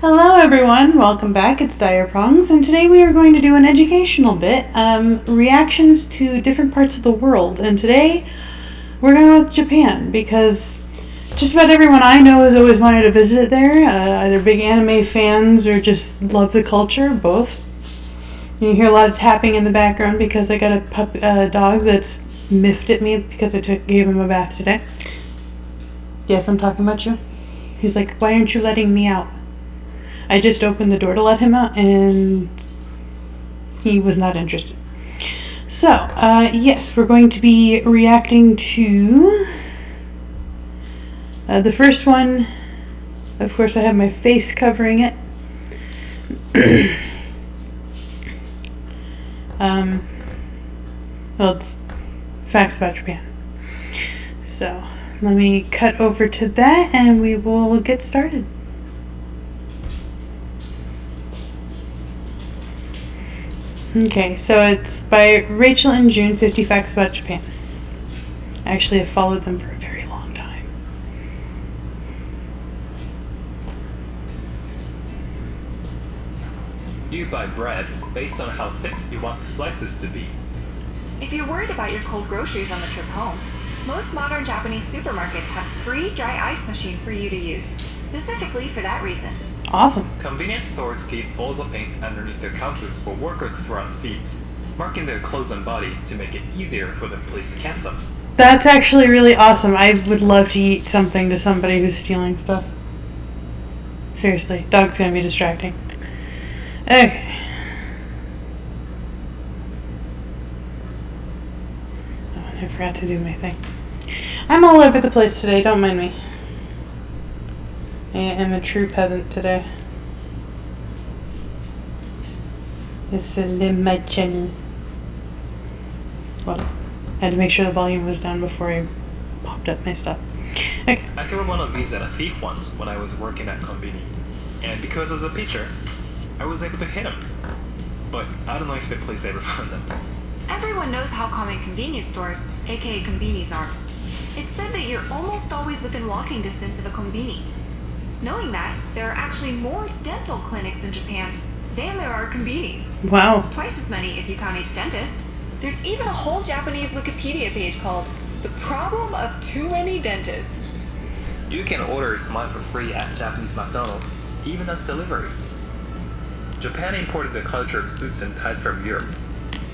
Hello everyone, welcome back, it's Dire Prongs, and today we are going to do an educational bit, reactions to different parts of the world, and today we're going to go with Japan, because just about everyone I know has always wanted to visit there, either big anime fans or just love the culture, both. You hear a lot of tapping in the background because I got a dog that's miffed at me because I gave him a bath today. Yes, I'm talking about you. He's like, why aren't you letting me out? I just opened the door to let him out, and he was not interested. So, yes, we're going to be reacting to the first one. Of course, I have my face covering it. Well, it's facts about Japan. So, let me cut over to that, and we will get started. Okay, so it's by Racheal and June, 50 Facts About Japan. I actually have followed them for a very long time. You buy bread based on how thick you want the slices to be. If you're worried about your cold groceries on the trip home, most modern Japanese supermarkets have free dry ice machines for you to use, specifically for that reason. Awesome. Convenience stores keep bowls of paint underneath their counters for workers to run thieves, marking their clothes and body to make it easier for the police to catch them. That's actually really awesome. I would love to eat something to somebody who's stealing stuff. Seriously, dog's gonna be distracting. Okay. Oh, and I forgot to do my thing. I'm all over the place today, don't mind me. I am a true peasant today. It's a my channel. Well, I had to make sure the volume was down before I popped up my stuff. Okay. I threw one of these at a thief once when I was working at convenience, and because I was a pitcher, I was able to hit him. But I don't know if the police ever found them. Everyone knows how common convenience stores, aka konbinis, are. It's said that you're almost always within walking distance of a konbini. Knowing that, there are actually more dental clinics in Japan than there are konbinis. Wow. Twice as many if you count each dentist. There's even a whole Japanese Wikipedia page called The Problem of Too Many Dentists. You can order a smile for free at Japanese McDonald's, even as delivery. Japan imported the culture of suits and ties from Europe,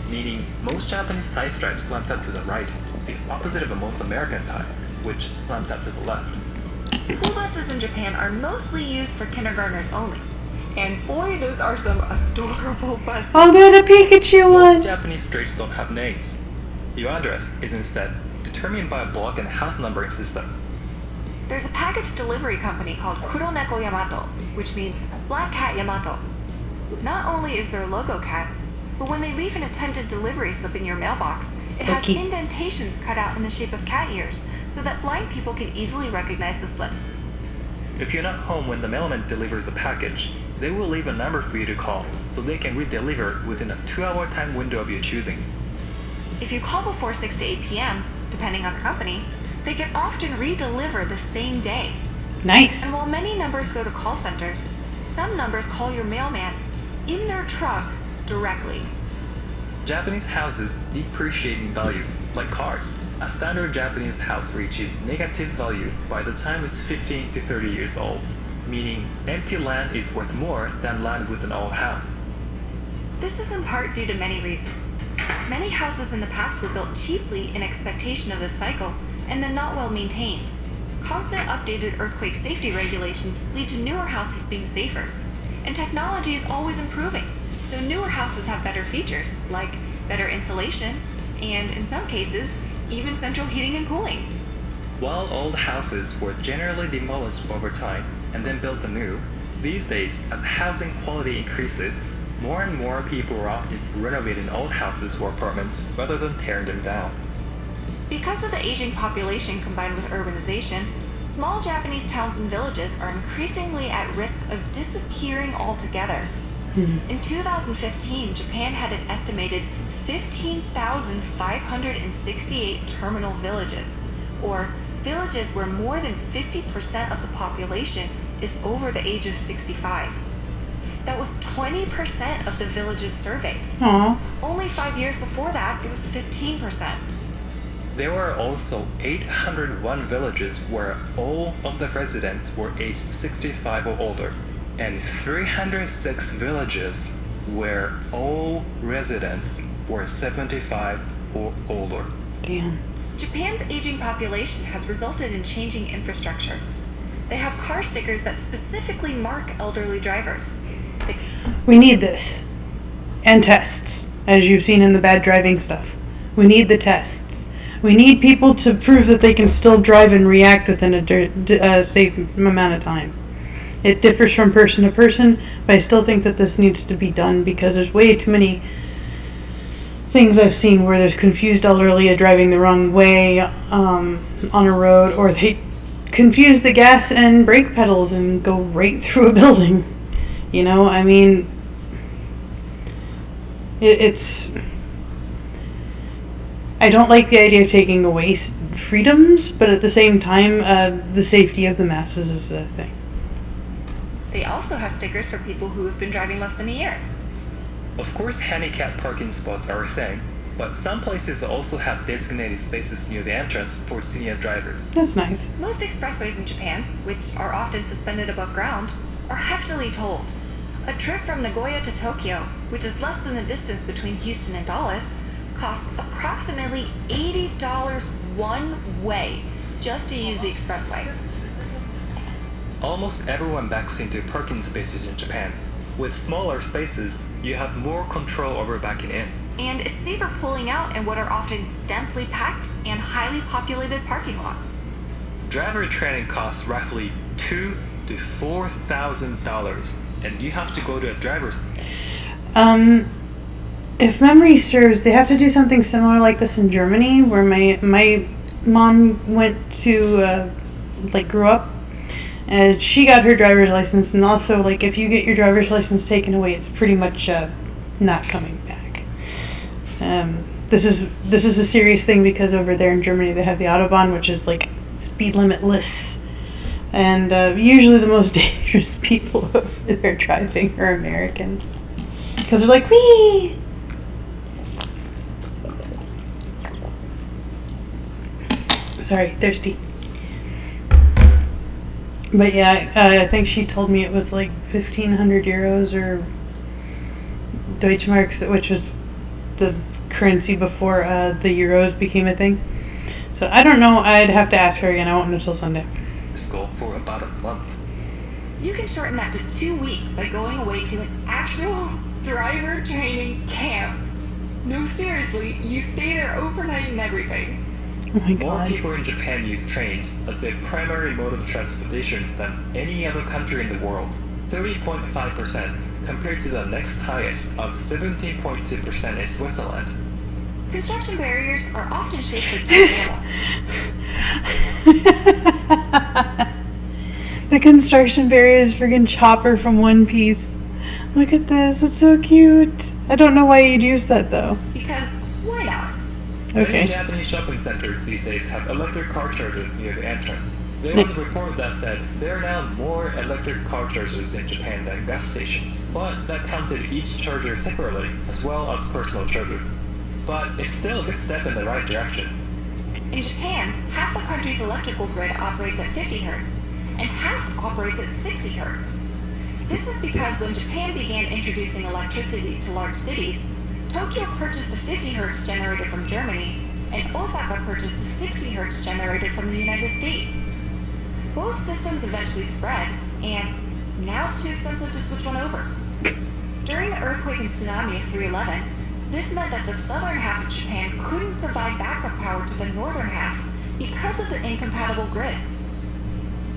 meaning most Japanese tie stripes slant up to the right, the opposite of most American ties, which slant up to the left. School buses in Japan are mostly used for kindergartners only. And boy, those are some adorable buses. I'll get a Pikachu Most one! Japanese streets don't have names. Your address is instead determined by a block and house numbering system. There's a package delivery company called Kuroneko Yamato, which means Black Cat Yamato. Not only is their logo cats, but when they leave an attempted delivery slip in your mailbox, it has indentations cut out in the shape of cat ears so that blind people can easily recognize the slip. If you're not home when the mailman delivers a package, they will leave a number for you to call so they can redeliver within a 2-hour time window of your choosing. If you call before 6 to 8 p.m., depending on the company, they can often re-deliver the same day. Nice. And while many numbers go to call centers, some numbers call your mailman in their truck directly. Japanese houses depreciate in value, like cars. A standard Japanese house reaches negative value by the time it's 15 to 30 years old, meaning empty land is worth more than land with an old house. This is in part due to many reasons. Many houses in the past were built cheaply in expectation of this cycle, and then not well maintained. Constant updated earthquake safety regulations lead to newer houses being safer. And technology is always improving, so newer houses have better features, like better insulation, and in some cases, even central heating and cooling. While old houses were generally demolished over time and then built anew, these days, as housing quality increases, more and more people are opting for renovating old houses or apartments rather than tearing them down. Because of the aging population combined with urbanization, small Japanese towns and villages are increasingly at risk of disappearing altogether. In 2015, Japan had an estimated 15,568 terminal villages, or villages where more than 50% of the population is over the age of 65. That was 20% of the villages surveyed. Aw. Only 5 years before that, it was 15%. There were also 801 villages where all of the residents were aged 65 or older, and 306 villages where all residents were 75 or older. Damn. Japan's aging population has resulted in changing infrastructure. They have car stickers that specifically mark elderly drivers. We need this. And tests, as you've seen in the bad driving stuff. We need the tests. We need people to prove that they can still drive and react within a safe amount of time. It differs from person to person, but I still think that this needs to be done because there's way too many things I've seen where there's confused elderly driving the wrong way on a road, or they confuse the gas and brake pedals and go right through a building. You know, I mean, it's... I don't like the idea of taking away freedoms, but at the same time, the safety of the masses is the thing. They also have stickers for people who have been driving less than a year. Of course, handicap parking spots are a thing, but some places also have designated spaces near the entrance for senior drivers. That's nice. Most expressways in Japan, which are often suspended above ground, are heftily tolled. A trip from Nagoya to Tokyo, which is less than the distance between Houston and Dallas, costs approximately $80 one way just to use the expressway. Almost everyone backs into parking spaces in Japan. With smaller spaces, you have more control over backing in. And it's safer pulling out in what are often densely packed and highly populated parking lots. Driver training costs roughly $2,000 to $4,000, and you have to go to a driver's. If memory serves, they have to do something similar like this in Germany, where my mom went to grew up, and she got her driver's license. And also, like, if you get your driver's license taken away, it's pretty much not coming back. This is a serious thing because over there in Germany they have the Autobahn, which is like speed limitless, and usually the most dangerous people over there driving are Americans because they're like, wee. Sorry, thirsty. But yeah, I think she told me it was like 1,500 euros or Deutschmarks, which was the currency before the euros became a thing. So I don't know. I'd have to ask her again. I won't know until Sunday. School for about a month. You can shorten that to 2 weeks by going away to an actual driver training camp. No, seriously, you stay there overnight and everything. Oh my More god. people in Japan use trains as their primary mode of transportation than any other country in the world, 30.5%, compared to the next highest of 17.2% in Switzerland. Construction barriers are often shaped like animals. The construction barrier is friggin' Chopper from One Piece. Look at this. It's so cute. I don't know why you'd use that though. Because why not? Many Okay. Japanese shopping centers these days have electric car chargers near the entrance. There was a report that said there are now more electric car chargers in Japan than gas stations, but that counted each charger separately, as well as personal chargers. But it's still a good step in the right direction. In Japan, half the country's electrical grid operates at 50 Hz, and half operates at 60 Hz. This is because when Japan began introducing electricity to large cities, Tokyo purchased a 50 Hz generator from Germany, and Osaka purchased a 60 Hz generator from the United States. Both systems eventually spread, and now it's too expensive to switch one over. During the earthquake and tsunami of 3/11, this meant that the southern half of Japan couldn't provide backup power to the northern half because of the incompatible grids.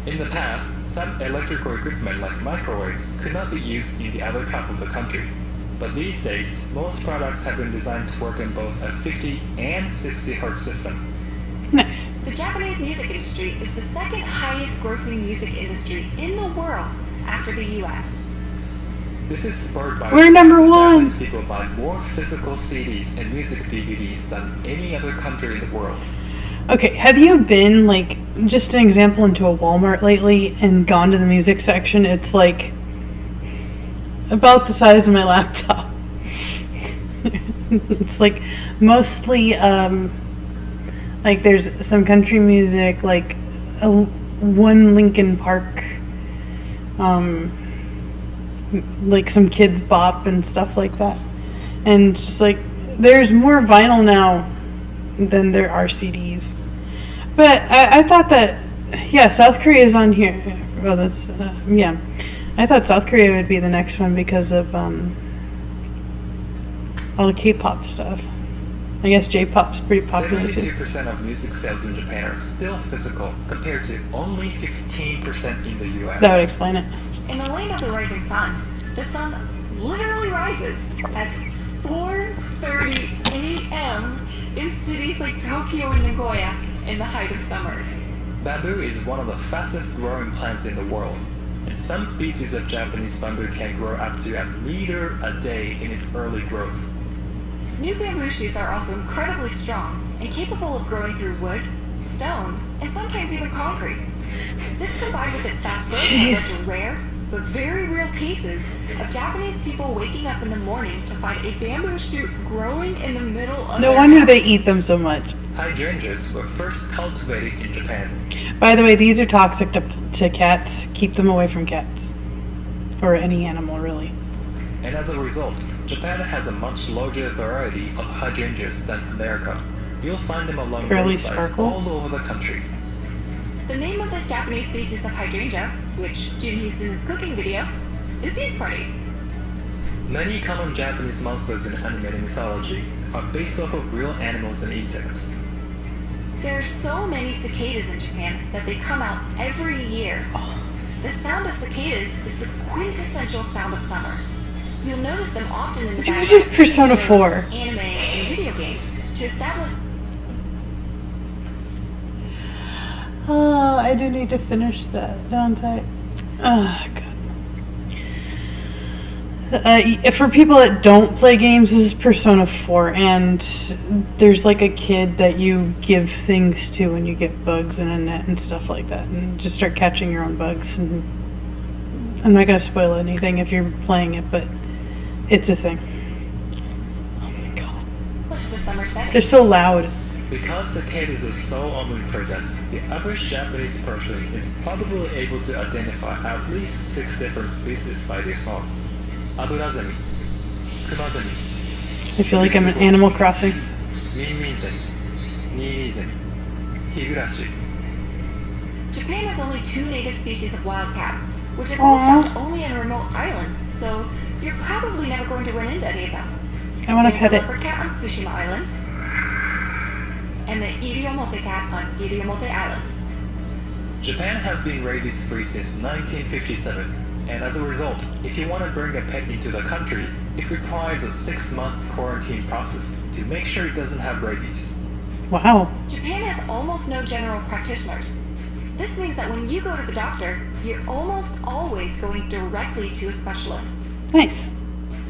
In the past, some electrical equipment like microwaves could not be used in the other half of the country. But these days, most products have been designed to work in both a 50 and 60 Hz system. Nice. The Japanese music industry is the second highest grossing music industry in the world after the US. This is spurred by We're number the one. Japanese people buy more physical CDs and music DVDs than any other country in the world. Okay, have you been, like, just an example, into a Walmart lately and gone to the music section? It's like about the size of my laptop. It's like mostly like there's some country music, like one Linkin Park, like some Kids Bop and stuff like that. And just like there's more vinyl now than there are CDs. But I thought that, yeah, South Korea is on here. Oh, that's yeah. I thought South Korea would be the next one because of all the K-pop stuff. I guess J-pop's pretty popular too. 72% of music sales in Japan are still physical, compared to only 15% in the US. That would explain it. In the land of the rising sun, the sun literally rises at 4:30 a.m. in cities like Tokyo and Nagoya in the height of summer. Bamboo is one of the fastest growing plants in the world, and some species of Japanese bamboo can grow up to a meter a day in its early growth. New bamboo shoots are also incredibly strong and capable of growing through wood, stone, and sometimes even concrete. This combined with its fast growth led to rare, but very real cases of Japanese people waking up in the morning to find a bamboo shoot growing in the middle of No their wonder house. they eat them so much. Hydrangeas were first cultivated in Japan. By the way, these are toxic to cats. Keep them away from cats. Or any animal, really. And as a result, Japan has a much larger variety of hydrangeas than America. You'll find them along Curly roadsides sparkle? all over the country. The name of this Japanese species of hydrangea, which Jim used in his cooking video, is Dance Party. Many common Japanese monsters in animated mythology are based off of real animals and insects. There are so many cicadas in Japan that they come out every year. The sound of cicadas is the quintessential sound of summer. You'll notice them often in the This background was just of Persona TV 4. shows, anime, and video games to establish. Oh, I do need to finish that, don't I? Oh, God. For people that don't play games, this is Persona 4, and there's like a kid that you give things to when you get bugs in a net and stuff like that, and just start catching your own bugs. And I'm not going to spoil anything if you're playing it, but it's a thing. Oh my God. The summer setting. They're so loud. Because cicadas are so omnipresent, the average Japanese person is probably able to identify at least 6 different species by their songs. Aburazemi, Kumazemi, I feel like I'm in Animal Crossing. Minmizemi, Niizemi, Higurashi. Japan has only 2 native species of wild cats, which are both Aw. found only on remote islands, so you're probably never going to run into any of them. I want to There's pet the it. leopard cat on Tsushima Island, and the Iriomote cat on Iriomote Island. Japan has been rabies-free since 1957, and as a result, if you want to bring a pet into the country, it requires a 6-month quarantine process to make sure it doesn't have rabies. Wow. Japan has almost no general practitioners. This means that when you go to the doctor, you're almost always going directly to a specialist. Nice.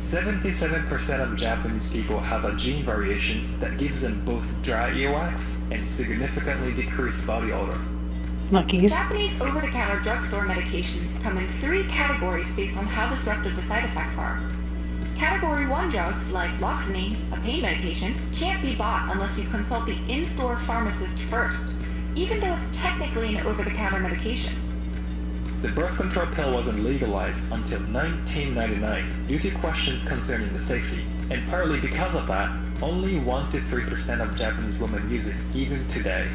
77% of Japanese people have a gene variation that gives them both dry earwax and significantly decreased body odor. Luckies. Japanese over-the-counter drugstore medications come in 3 categories based on how disruptive the side effects are. Category 1 drugs, like Loxone, a pain medication, can't be bought unless you consult the in-store pharmacist first, even though it's technically an over-the-counter medication. The birth control pill wasn't legalized until 1999 due to questions concerning the safety, and partly because of that, only 1 to 3% of Japanese women use it even today.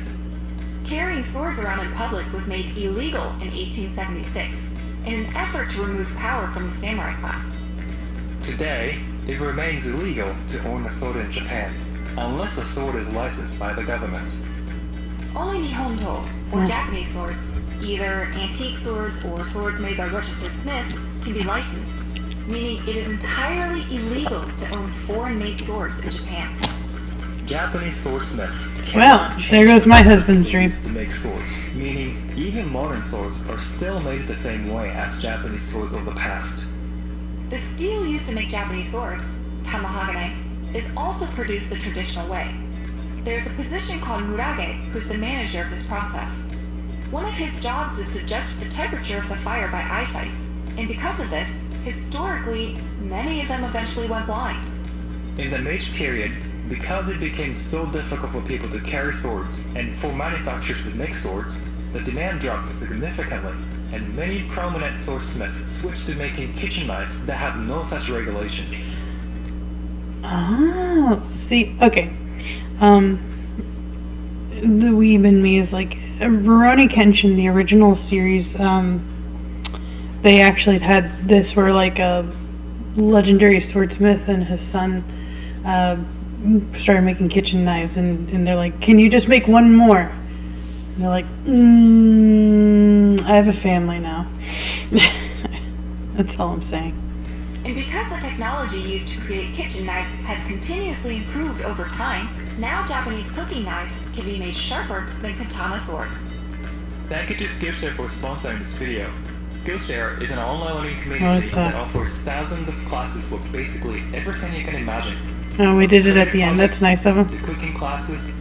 Carrying swords around in public was made illegal in 1876 in an effort to remove power from the samurai class. Today, it remains illegal to own a sword in Japan, unless the sword is licensed by the government. Only Nihonto, or Japanese swords, either antique swords or swords made by registered smiths, can be licensed, meaning it is entirely illegal to own foreign-made swords in Japan. Japanese swordsmiths Well, cannot there change goes the my methods husband's they dream. use to make swords, meaning even modern swords are still made the same way as Japanese swords of the past. The steel used to make Japanese swords, tamahagane, is also produced the traditional way. there's a position called murage, who's the manager of this process. One of his jobs is to judge the temperature of the fire by eyesight, and because of this, historically, many of them eventually went blind. In the Meiji period, because it became so difficult for people to carry swords and for manufacturers to make swords, the demand dropped significantly, and many prominent swordsmiths switched to making kitchen knives that have no such regulations. Oh, see, okay. The Weeb in me is like Rurouni Kenshin, the original series. They actually had this where like a legendary swordsmith and his son started making kitchen knives, and they're like, "Can you just make one more?" And they're like, "I have a family now." That's all I'm saying. And because the technology used to create kitchen knives has continuously improved over time, now Japanese cooking knives can be made sharper than katana swords. Thank you to Skillshare for sponsoring this video. Skillshare is an online learning Oh, community it's that offers thousands of classes for basically everything you can imagine. Oh, we did it at the end. That's nice of him. To cooking classes,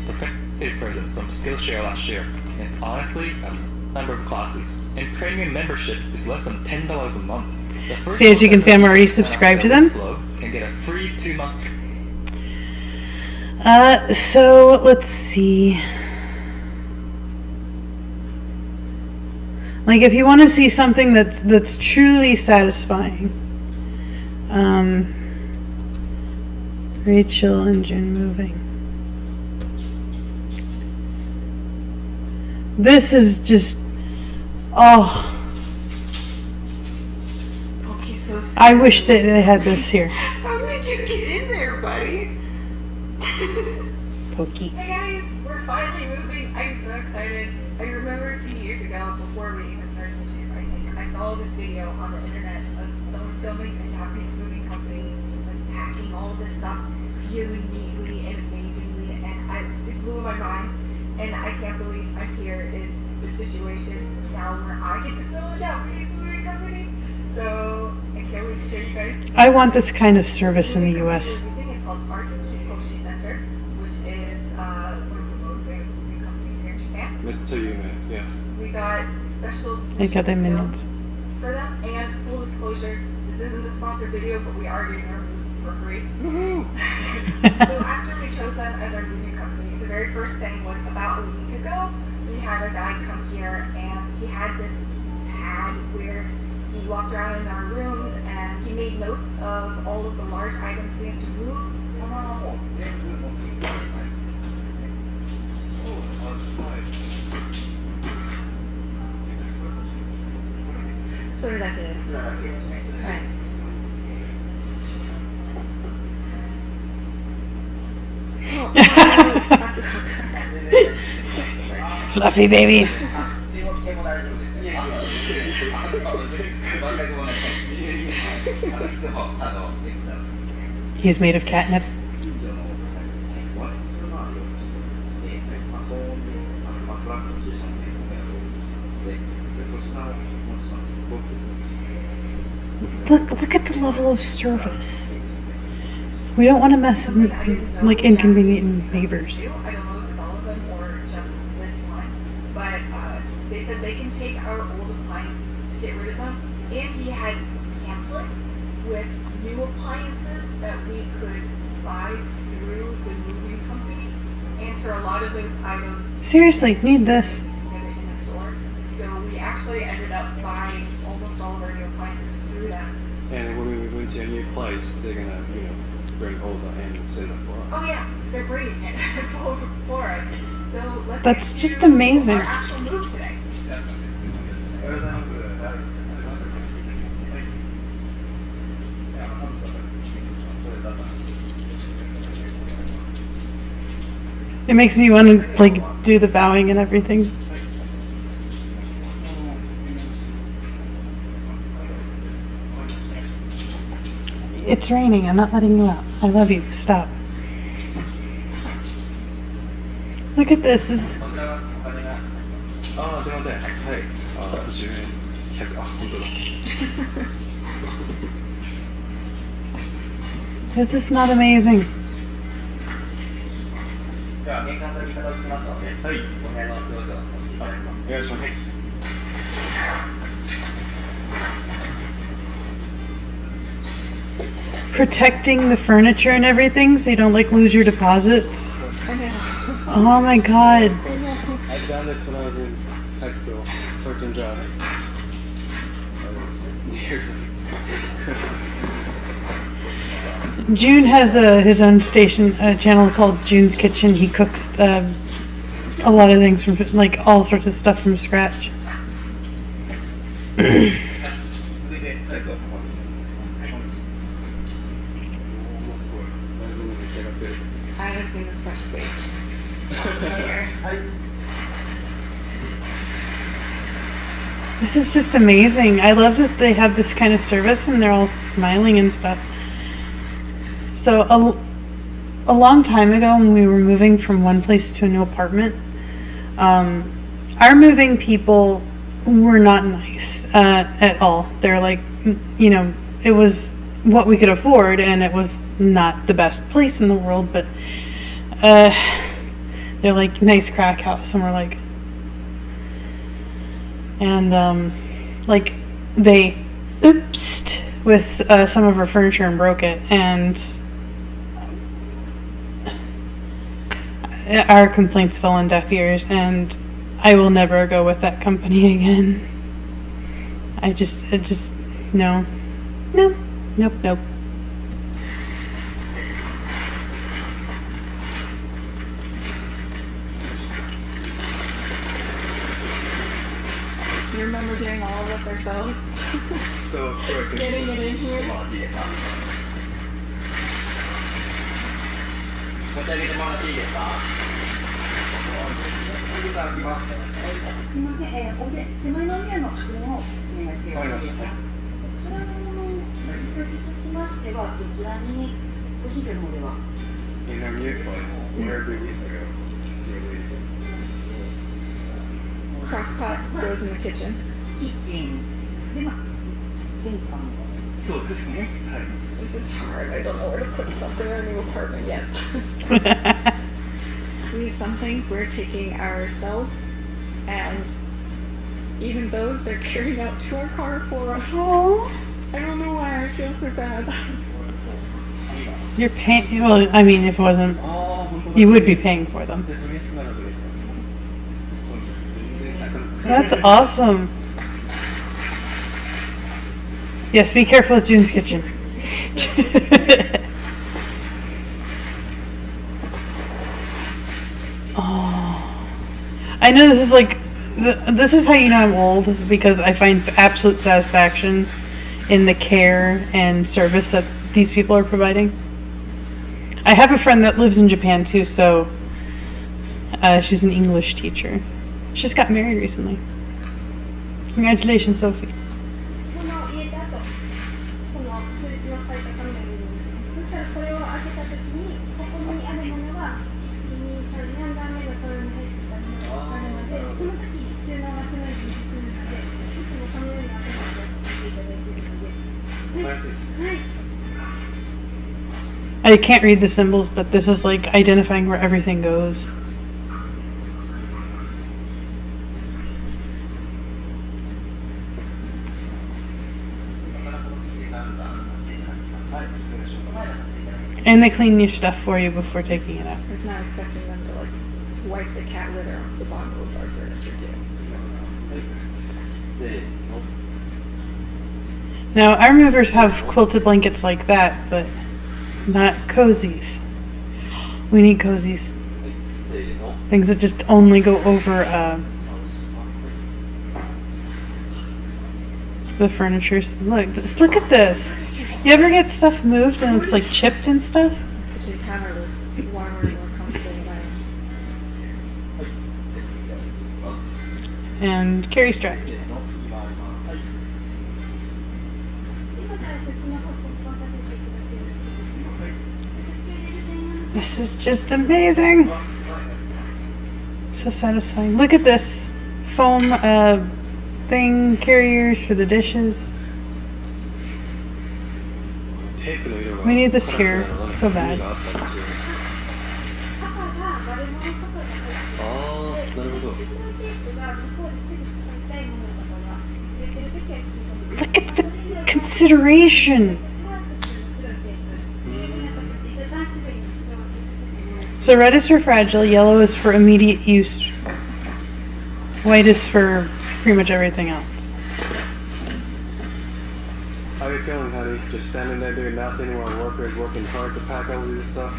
perfect presents from Skillshare last year, and honestly, a number of classes. And premium membership is less than $10 a month. The first See, as you can see, I'm already 1% subscribed to them. Can get a free 2 months. So let's see. Like, if you want to see something that's truly satisfying, Racheal and June moving. This is just, oh, Poki's so scared. I wish that they had this here. How did you get in there, buddy? Pokey. Hey guys, we're finally moving. I'm so excited. I remember a few years ago, before we even started YouTube, I think, I saw this video on the internet of someone filming a Japanese moving company, like packing all of this stuff really neatly and amazingly, and it blew my mind. And I can't believe I'm here in this situation now where I get to film a Japanese moving company. So I can't wait to show you guys. I want this kind of service in the U.S. It's called Art Kikoshi Center, which is one of the most famous movie companies here in Japan. Yeah. We got special I got them filmed minions. for them, and full disclosure, this isn't a sponsored video, but we are getting our movie for free. So after we chose them as our movie company, the very first thing was about a week ago, we had a guy come here, and he had this pad where he walked around in our rooms, and he made notes of all of the large items we have to move. それだけです。はい。Fluffy babies. He's made of catnip. Look at the level of service. We don't want to mess like inconvenient neighbors. I don't know if it's all of them or just this one, but they said they can take our old appliances to get rid of them, and he had pamphlets with new appliances that we could buy through the moving company, and for a lot of those items, Seriously, need this. get it in the store. So we actually ended up buying almost all of our new appliances through them. And when we went to a new place, they're gonna, bring all the and set up for us. Oh yeah, they're bringing it for us. So let's That's get just to amazing. Our actual move today. It makes me want to like do the bowing and everything. It's raining. I'm not letting you out. I love you. Stop. Look at this. This is, ああ、すいません。はい。10円、100、本当だ。 this is not amazing. では玄関先片付きましたので、はい。お部屋の表情をさせていただきます。お願いします。Protecting the furniture and everything so you don't like lose your deposits. Oh my god. I've done this when I was in high school. Worked in job. I was near. June has his own station channel called June's Kitchen. He cooks a lot of things from like all sorts of stuff from scratch. 続いて、I haven't seen this much space here. This is just amazing. I love that they have this kind of service and they're all smiling and stuff. So a long time ago when we were moving from one place to a new apartment, our moving people were not nice at all. They're like, you know, it was what we could afford and it was not the best place in the world, but they're like, nice crack house. And we're like, and like they oopsed with some of our furniture and broke it, and our complaints fell on deaf ears, and I will never go with that company again. It just no, nope. You remember doing all of this ourselves? So quick. Getting it in here? 持っていいですか？持ち上げてもらっていいですか？すみません、手前のお部屋の確認をお願いしてよろしいですか。こちらの行き先としましては、どちらにご神経の方では。In our new place, where did we go? Crock pot goes in the kitchen. キッチンで、玄関。そうですね。はい。This is hard. I don't know where to put stuff in our new apartment yet. We have some things we're taking ourselves, and even those they're carrying out to our car for us. Aww. I don't know why I feel so bad. You're paying. Well, I mean, if it wasn't, you would be paying for them. That's awesome. Yes, be careful with June's kitchen. Oh, I know this is like, this is how you know I'm old, because I find absolute satisfaction in the care and service that these people are providing. I have a friend that lives in Japan too, so she's an English teacher. She just got married recently. Congratulations, Sophie. この入れた後、この数字の書いた紙が入れるんですね。そしたらこれを開けたときに、ここにあるものは、1、2、3、何段目がそれに入ってたものが分かるので、その時収納がスムーズに進むので、いつもこのように開けていただいているので。はい。 I can't read the symbols, but this is like identifying where everything goes. And they clean your stuff for you before taking it out. I was not expecting them to like wipe the cat litter off the bottom of our furniture too. Now, our movers have quilted blankets like that, but not cozies. We need cozies. Things that just only go over the furniture. Look at this. You ever get stuff moved and it's like chipped and stuff? The kitchen counter looks warmer and more comfortable than I. And carry straps. This is just amazing. So satisfying. Look at this foam thing, carriers for the dishes. We need this here so bad. 向こうですぐ使いたいものとかが売れてる時は切り込んで Look at the consideration. So red is for fragile, yellow is for immediate use, white is for pretty much everything else. How are you feeling, honey? Just standing there doing nothing while worker is working hard to pack all of this stuff?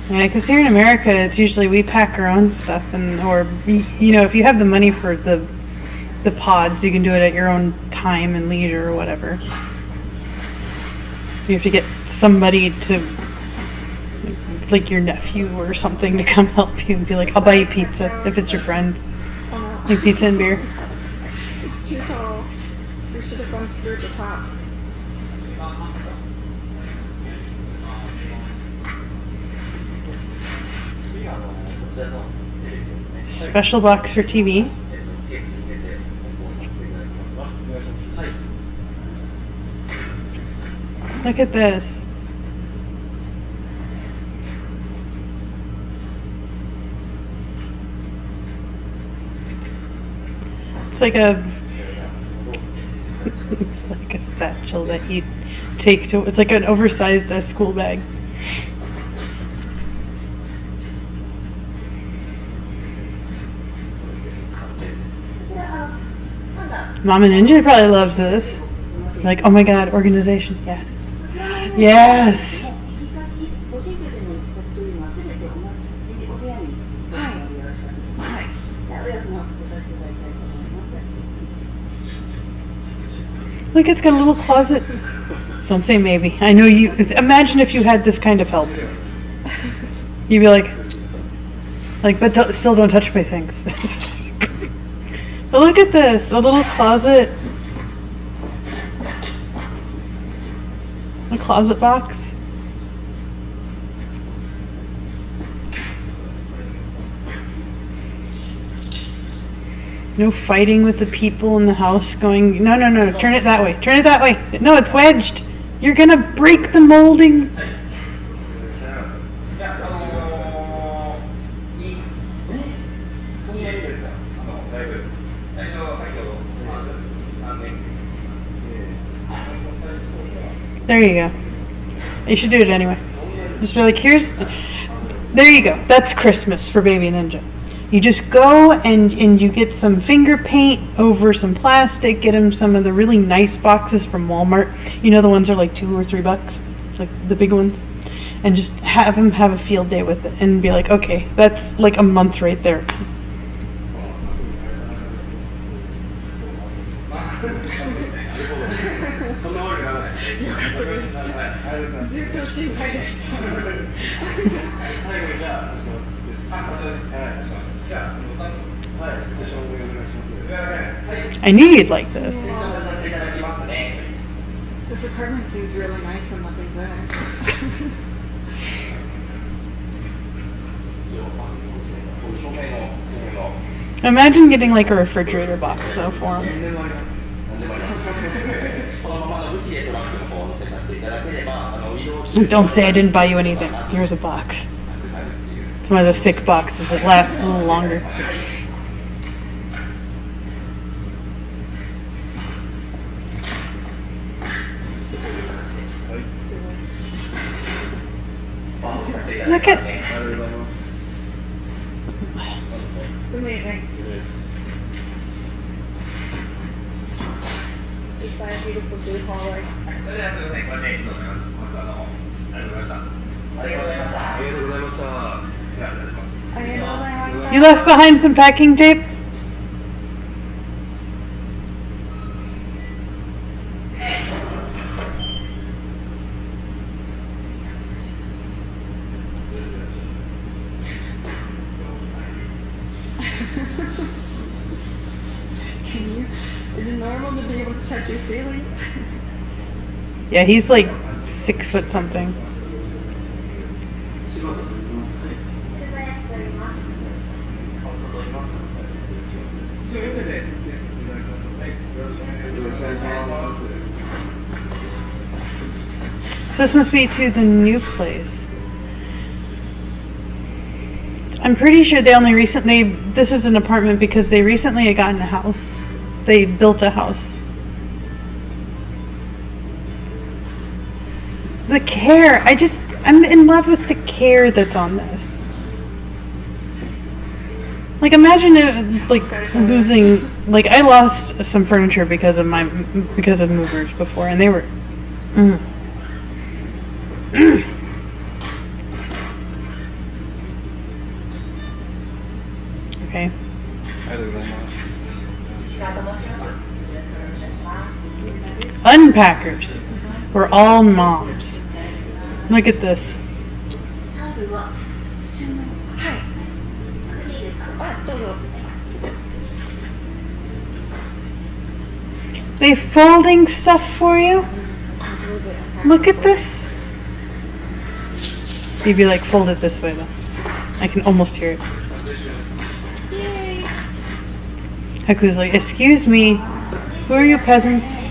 Yeah, because here in America, it's usually we pack our own stuff, or if you have the money for the pods, you can do it at your own time and leisure or whatever. You have to get somebody to, like your nephew or something, to come help you and be like, I'll buy you pizza if it's your friends. Like pizza and beer. It's too tall. We should have gone screw at the top. Special box for TV. Look at this. It's like it's like a satchel that you take to, it's like an oversized school bag. Mama Ninja probably loves this. Like, oh my god, organization. Yes. Yes. 行き先、ご新居での行き先というのは全て同じお部屋にご利用でよろしくお願いします。はい。お役の方させていただきたいと思います。 Look, it's got a little closet. Don't say maybe. I know you. Imagine if you had this kind of help. You'd be like, but still don't touch my things. But look at this, a little closet. A closet box. No fighting with the people in the house going, no, turn it that way. Turn it that way. No, it's wedged. You're going to break the molding. There you go. You should do it anyway. Just be like, there you go. That's Christmas for Baby Ninja. You just go and you get some finger paint over some plastic, get him some of the really nice boxes from Walmart. You know, the ones are like $2 or $3, like the big ones. And just have him have a field day with it and be like, okay, that's like a month right there. I knew you'd like this. This apartment seems really nice when nothing's in it. Imagine getting like a refrigerator box though for him. Don't say I didn't buy you anything. Here's a box. It's one of the thick boxes. It lasts a little longer. Look at. It's amazing. Just buy a beautiful blue hallway. You left behind some packing tape? Is it normal to be able to touch your ceiling? Yeah, he's like 6 foot something. So this must be to the new place. I'm pretty sure they only recently, this is an apartment because they recently had gotten a house. They built a house. The care, I'm in love with the care that's on this. Like, imagine it, like, losing, like, I lost some furniture because of movers before, and they were, Okay. Unpackers. We're all moms. Look at this. タオルは収納はいこれでいいですかあ、どうぞ。 They folding stuff for you? Look at this. You'd be like, fold it this way though. I can almost hear it. Haku's like, excuse me, who are you peasants?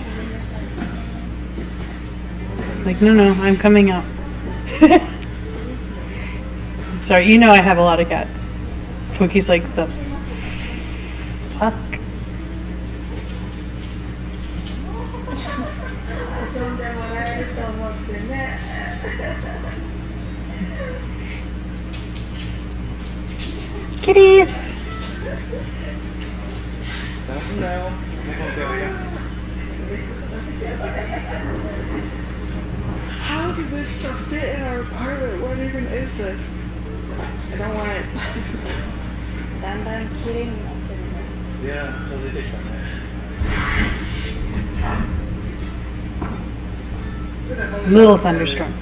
Like, no, I'm coming out. Sorry, you know I have a lot of cats. Pookie's like, the fuck? Kitties! How did this stuff fit in our apartment? What even is this? I don't want it. だんだん綺麗になってるね。 Yeah, 近づいてきたね。 Little thunderstorm.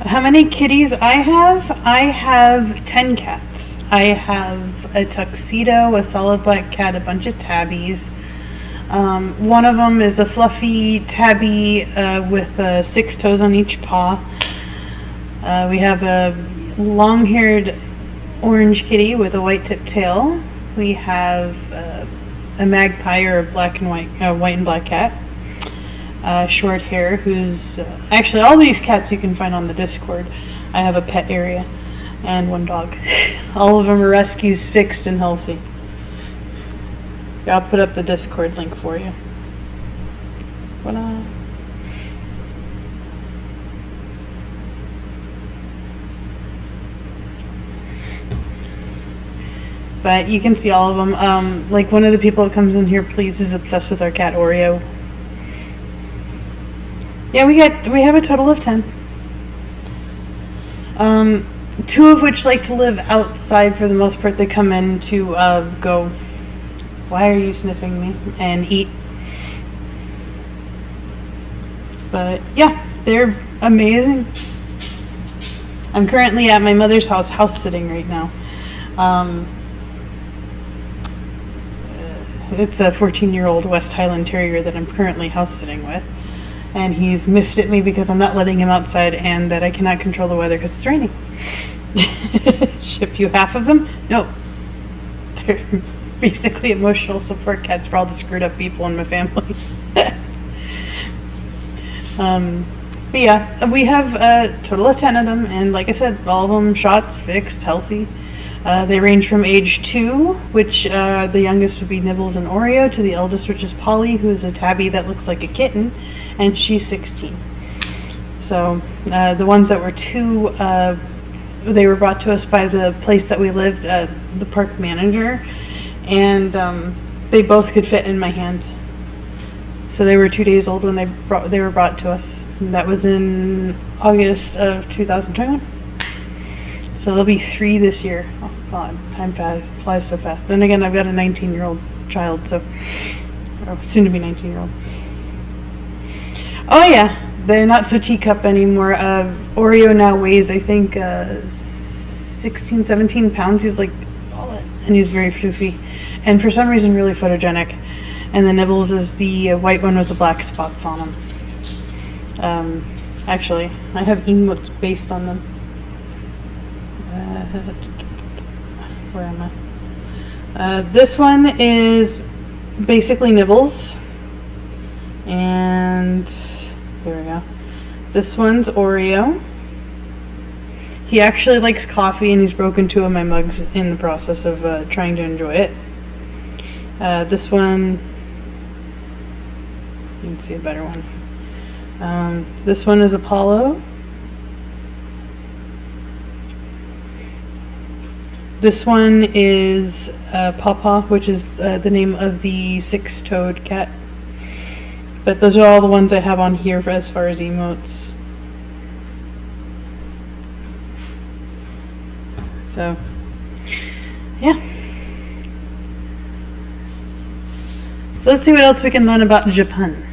'How many kitties I have? I have 10 cats. I have a tuxedo, a solid black cat, a bunch of tabbies. One of them is a fluffy tabby with 6 toes on each paw. We have a long-haired orange kitty with a white tip tail. We have a magpie or a black and white and black cat. Short hair, who's actually all these cats you can find on the Discord. I have a pet area and one dog. All of them are rescues, fixed and healthy. I'll put up the Discord link for you. Voila. But you can see all of them. Like one of the people that comes in here, please, is obsessed with our cat Oreo. Yeah, we have a total of 10. 2 of which like to live outside for the most part. They come in to go, why are you sniffing me? And eat. But yeah, they're amazing. I'm currently at my mother's house sitting right now. It's a 14-year-old West Highland Terrier that I'm currently house sitting with. And he's miffed at me because I'm not letting him outside and that I cannot control the weather because it's raining. Ship you half of them? No. They're basically emotional support cats for all the screwed up people in my family. But yeah, we have a total of 10 of them, and like I said, all of them shots, fixed, healthy. They range from age 2, which the youngest would be Nibbles and Oreo, to the eldest, which is Polly, who is a tabby that looks like a kitten, and she's 16. So the ones that were 2, they were brought to us by the place that we lived, the park manager, and they both could fit in my hand. So they were 2 days old when they were brought to us. And that was in August of 2021. So there'll be 3 this year. Oh, God, time flies so fast. Then again, I've got a 19-year-old child, so soon to be 19-year-old. Oh yeah, they're not so teacup anymore. Oreo now weighs, I think, 16, 17 pounds. He's like solid, and he's very floofy, and for some reason really photogenic. And the Nibbles is the white one with the black spots on him. Actually, I have emotes based on them. Where am I? This one is basically Nibbles. And here we go. This one's Oreo. He actually likes coffee, and he's broken 2 of my mugs in the process of trying to enjoy it. This one, you can see a better one. This one is Apollo. This one is Pawpaw, which is the name of the 6-toed cat. But those are all the ones I have on here for as far as emotes. So, yeah. So let's see what else we can learn about Japan.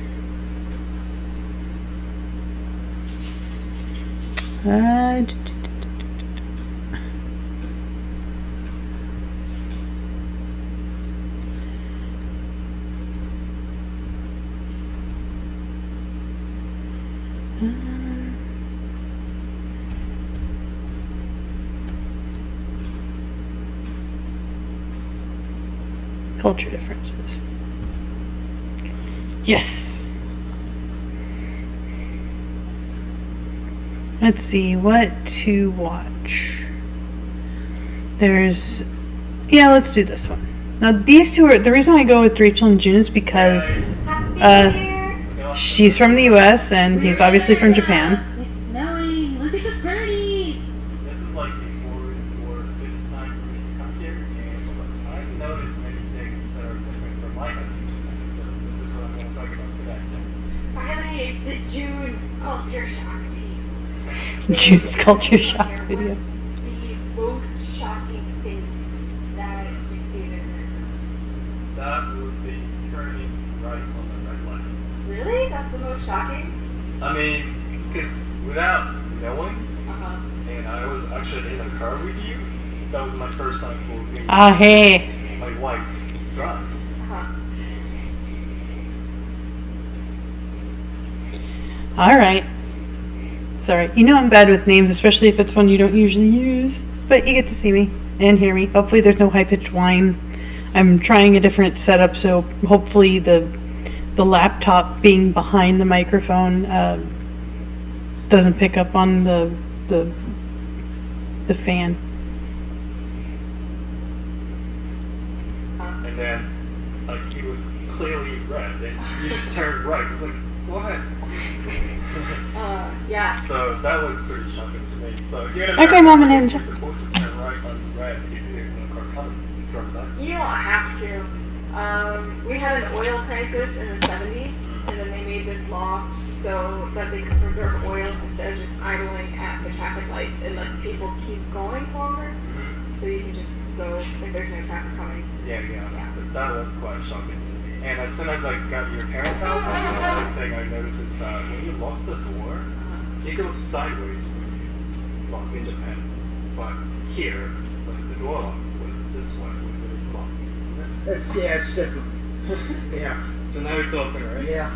Culture differences. Yes. Let's see what to watch. Yeah, let's do this one. Now these two are the reason I go with Racheal and June is because she's from the U.S. and he's obviously from Japan. It's snowing. Look at the birdies. This is like the 4th or 5th time for me to come here, and I've noticed many things that are different from my country. So this is what I'm going to talk about today. Finally, it's the June's culture shock video. June's culture shock video. What's the most shocking thing that you've seen in America? That would be turning right on the red light. Really? That's the most shocking? I mean, because without knowing, Uh-huh. and I was actually in a car with you, that was my first time for Ah, hey. my wife drive. Uh-huh. All right. Sorry. You know I'm bad with names, especially if it's one you don't usually use. But you get to see me and hear me. Hopefully there's no high-pitched whine. I'm trying a different setup, so hopefully the laptop being behind the microphone doesn't pick up on the fan. And then, like, it was clearly red, and you just turned right. It was like, what? Yeah. So that was pretty shocking to me. So you Okay, Mom and Ninja. You're supposed to turn right on red if there's no car coming from left. You don't have to. We had an oil crisis in the 70s, and then they made this law so that they could preserve oil instead of just idling at the traffic lights. It lets people keep going longer, so you can just go if there's no traffic coming. Yeah. But that was quite shocking to me. And as soon as I got to your parents' house, the other thing I noticed is when you lock the door, it goes sideways when you lock in Japan. But here, like, the door lock was this way when it's locked, isn't it? It's different. Yeah. So now it's open, right? Yeah.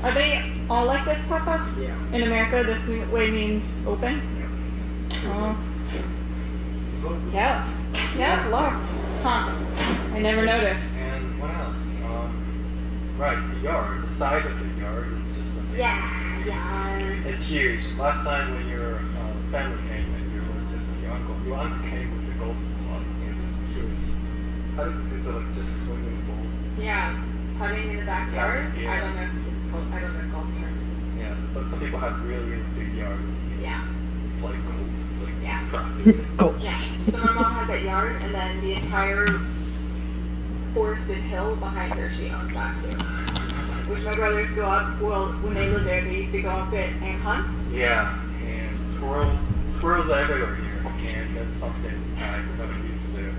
Are they all like this, Papa? Yeah. In America, this way means open? Oh. Yeah. Yeah, locked. Huh. I never noticed. And what else? Right, the yard. The size of the yard is just amazing. Yeah. It's huge. Last time when your family came and your relatives and your uncle came with the golf club, and he was, is it like just swinging the ball? Yeah. Putting in the backyard? Yeah. I don't know if it's called, I don't know golf terms. Yeah, but some people have really big yard. And Yeah. play golf, like Yeah. practice. Go. Yeah. So my mom has that yard, and then the entire forested hill behind her, she owns that too. Which my brothers go up, well, when they lived there, they used to go up it and hunt. Yeah, and squirrels everywhere here, and that's something I've never used to.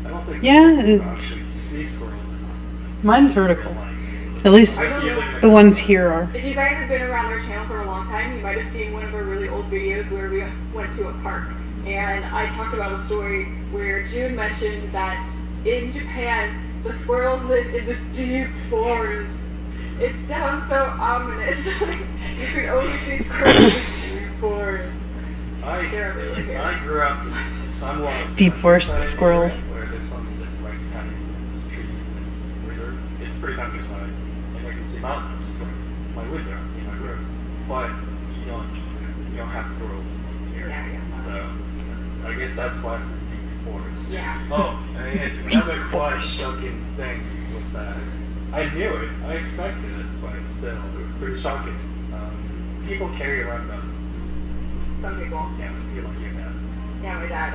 I don't think Yeah, you it's- actually see squirrels Mine's vertical. At least I see it living in the ones here are. If you guys have been around our channel for a long time, you might have seen one of our really old videos where we went to a park. And I talked about a story where June mentioned that in Japan, the squirrels live in the deep forest. It sounds so ominous. You could only see squirrels. Deep forest. They're really good. I grew up somewhat Deep forest countryside squirrels. area, where there's some just rice paddies and just trees and river. It's pretty countryside, and I can see mountains from my window in my room. But you don't have squirrels here. Yeah, I guess not. So I guess that's why it's a deep forest. Yeah. Oh, and another quite shocking thing was that I knew it. I expected it, but still, it was pretty shocking. People carry around guns. Some people. Yeah, you like your dad. Yeah, my dad.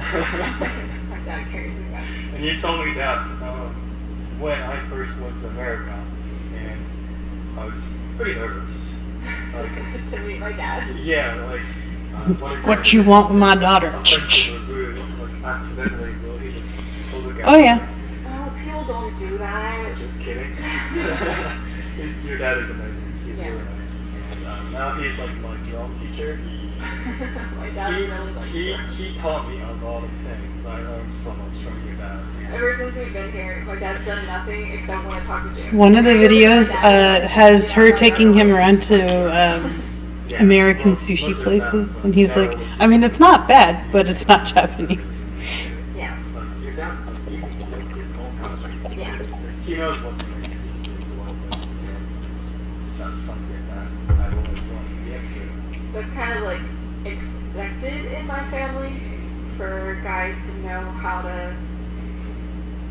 My dad carries a gun. And you told me that when I first went to America, and I was pretty nervous. Like, To meet my dad. yeah, like What you want with my daughter? A friend would rude, like accidentally, will he just pull the gun? Oh, yeah. Oh, people don't do that. Just kidding. Your dad is amazing. He's Yeah. really nice. And now he's like my drum teacher. My dad really likes her. He taught me a lot of things. I learned so much from your dad. Ever since we've been here, my dad's done nothing except want to talk to Jim. One of the videos has her taking him around to American sushi places, and he's like, I mean, it's not bad, but it's not Japanese. Yeah. Your dad, his own house. Yeah. He knows what to make. It's a lot of things. And that's something that I've always wanted to get to. That's kind of like expected in my family for guys to know how to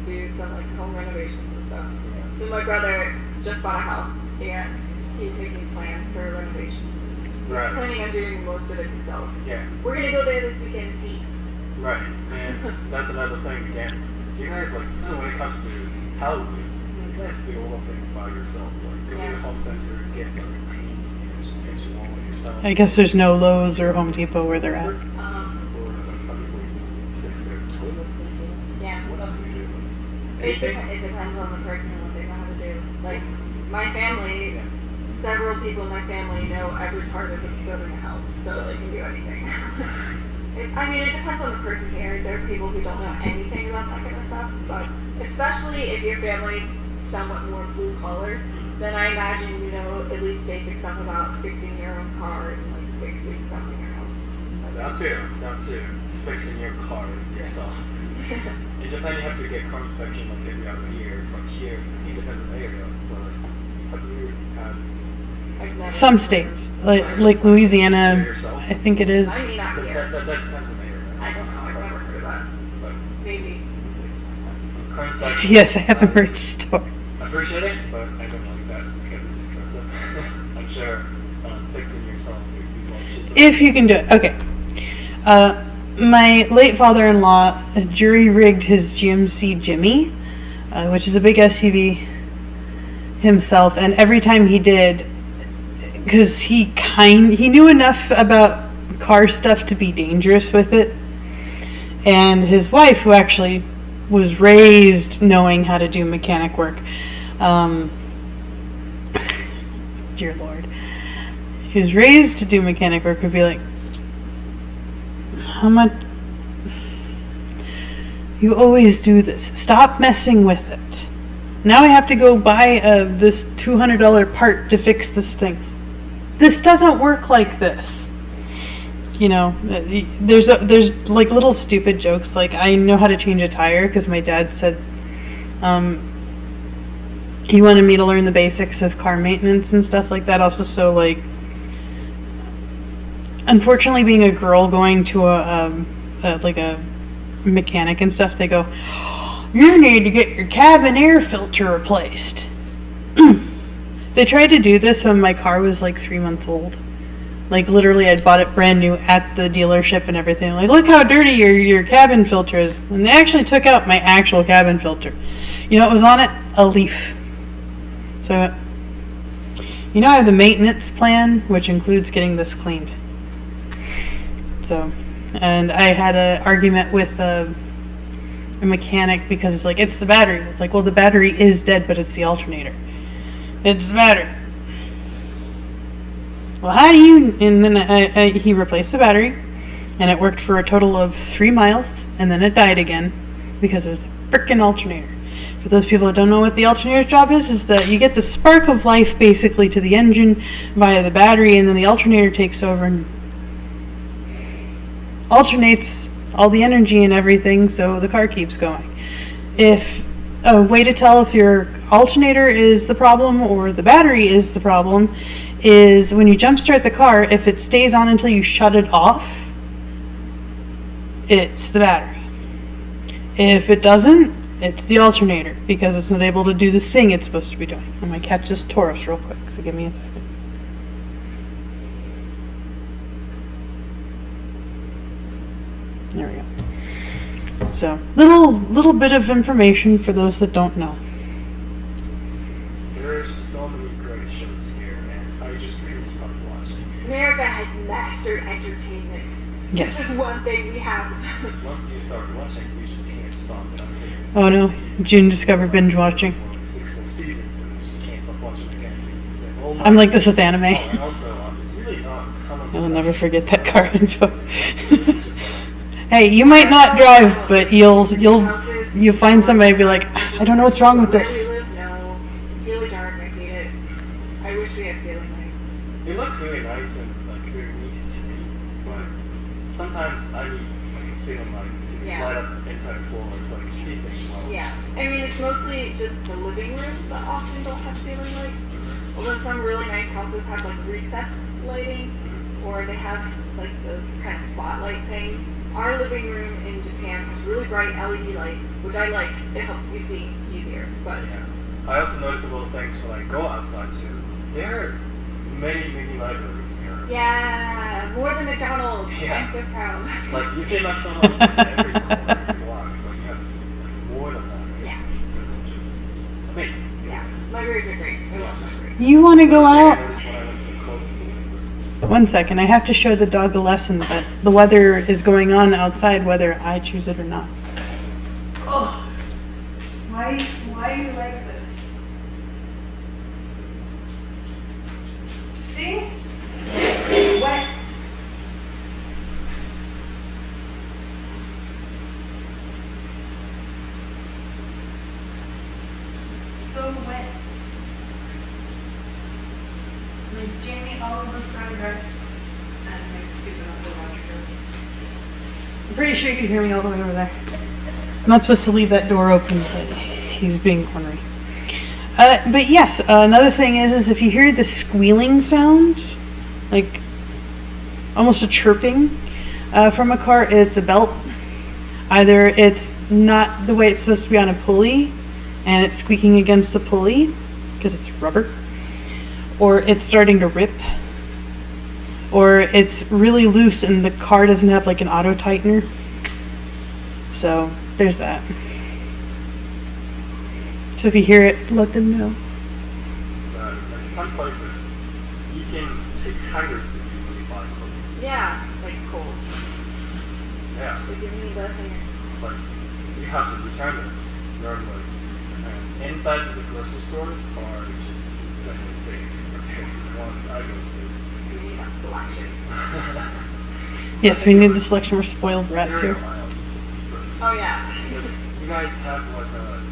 do some like home renovations and stuff. So my brother just bought a house and he's making plans for renovations. He's Right. planning on doing most of it himself. Yeah. We're gonna go there this weekend and eat. Right, and that's another thing again. You guys like so when it comes to houses, you guys do all the things by yourself. Like go to the home center, get like paint, just paint your wall yourself. I guess there's no Lowe's or Home Depot where they're at. Or like some people fix their toilets themselves. Yeah. What else do you do? It, Anything? it depends on the person and what they know how to do. Like my family, several people in my family know every part of building a house, so they can do anything. I mean, it depends on the person here. There are people who don't know anything about that kind of stuff, but especially if your family's somewhat more blue collar, then I imagine you know at least basic stuff about fixing your own car and like fixing stuff in your house. Down to fixing your car yourself. In Japan, you have to get car inspection like every other year, but here, I think it depends on the area. But have you had I've never Some states, like Louisiana, yourself? I think it is. I mean, not here. That depends on the area. I don't know. I've never heard of that. But Maybe some places like that. car inspection. Yes, I have a merch store. I appreciate it, but I don't like that because it's expensive. I'm sure fixing yourself would be more cheaper. If you can do it. Okay. My late father-in-law jury-rigged his GMC Jimmy, which is a big SUV, himself, and every time he did, because he knew enough about car stuff to be dangerous with it, and his wife, who actually was raised knowing how to do mechanic work, dear Lord, she was raised to do mechanic work, would be like, how much? You always do this. Stop messing with it. Now I have to go buy this $200 part to fix this thing. This doesn't work like this. You know, there's like little stupid jokes. Like I know how to change a tire because my dad said he wanted me to learn the basics of car maintenance and stuff like that. Also, so like. Unfortunately, being a girl going to a mechanic and stuff, they go, you need to get your cabin air filter replaced. They tried to do this when my car was like 3 months old. Like literally, I'd bought it brand new at the dealership and everything. Like, look how dirty your cabin filter is. And they actually took out my actual cabin filter. You know what was on it? A leaf. So, you know, I have the maintenance plan, which includes getting this cleaned. So, and I had an argument with a mechanic because it's like, it's the battery. It's like, well, the battery is dead, but it's the alternator. It's the battery. Well, how do you... And then he replaced the battery, and it worked for a total of 3 miles, and then it died again because it was the frickin' alternator. For those people that don't know what the alternator's job is that you get the spark of life basically to the engine via the battery, and then the alternator takes over and alternates all the energy and everything so the car keeps going. If a way to tell if your alternator is the problem or the battery is the problem is when you jump start the car, if it stays on until you shut it off, it's the battery. If it doesn't, it's the alternator because it's not able to do the thing it's supposed to be doing. I might catch this Taurus real quick, so give me a second. There we go. So, little bit of information for those that don't know. There are so many great shows here, and I just couldn't stop watching. America has mastered entertainment. Yes. This is one thing we have. Once you start watching, you just can't stop it until Oh no, June discovered binge watching. 6 more seasons, and you just can't stop watching again. So you can say, oh my I'm like this with anime. And also, it's really not common. I'll never forget that car info. Hey, you might not drive, but you'll find somebody and be like, I don't know what's wrong with this. Where we live, no. It's really dark. I hate it. I wish we had ceiling lights. It looks really nice and like very neat to me, but sometimes I need like a ceiling light to Yeah. light up entire floors so I can see things well. Yeah. I mean, it's mostly just the living rooms that often don't have ceiling lights. Although some really nice houses have like recessed lighting, or they have like those kind of spotlight things. Our living room in Japan has really bright LED lights, which I like. It helps me see easier. But Yeah. I also notice little things when I go outside too. There are many libraries here. yeah, more than McDonald's. Yeah. I'm so proud. Like you say McDonald's in every corner of the block, but you have like more than that. Right? Yeah. It's just amazing. Yeah, libraries are great. I love libraries. You want to go I out? noticed when I went to the clothing store, it was 1 second, I have to show the dog a lesson that the weather is going on outside whether I choose it or not. Oh, why do you like this? See? Wet. So wet. Like Jamie Oliver fried rice and like stupid Uncle Roger. I'm pretty sure you can hear me all the way over there. I'm not supposed to leave that door open, but he's being ornery. But yes, another thing is if you hear the squealing sound, like almost a chirping from a car, it's a belt. Either it's not the way it's supposed to be on a pulley, and it's squeaking against the pulley because it's rubber, or it's starting to rip, or it's really loose and the car doesn't have like an auto tightener. So there's that. So if you hear it, let them know. like some places you can take hangers with you when you buy clothes. Yeah, like Kohl's. Yeah. They give me the hanger. But you have to return this normally. And inside of the grocery stores are just insanely big compared to the ones I go to. We need that selection. Yes, we need the selection. We're spoiled brats Cereal here. aisle used to be first. Oh yeah. But you guys have like a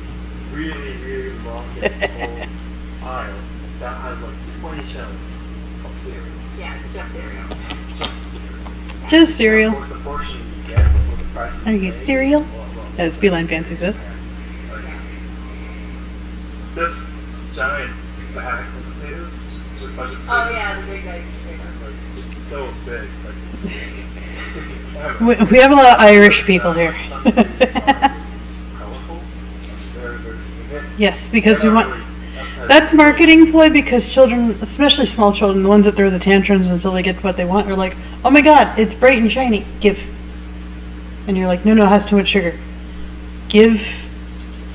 really long and full aisle that has like 20 shelves of cereals. Yeah, it's just cereal. Just cereal. Just cereal. Of course, the portion you get before the price is Are you paid cereal? is a lot lower. As Feline Fancy says. Like, this giant bag of potatoes, just bunch of potatoes. Oh yeah, the big guys. Like, it's so big. Like, We have a lot of Irish people here. Colorful. Very, very vivid. Yes, because we They're not want. really that That's marketing ploy because children, especially small children, the ones that throw the tantrums until they get what they want, are like, "Oh my God, it's bright and shiny. Give." And you're like, "No, it has too much sugar. Give.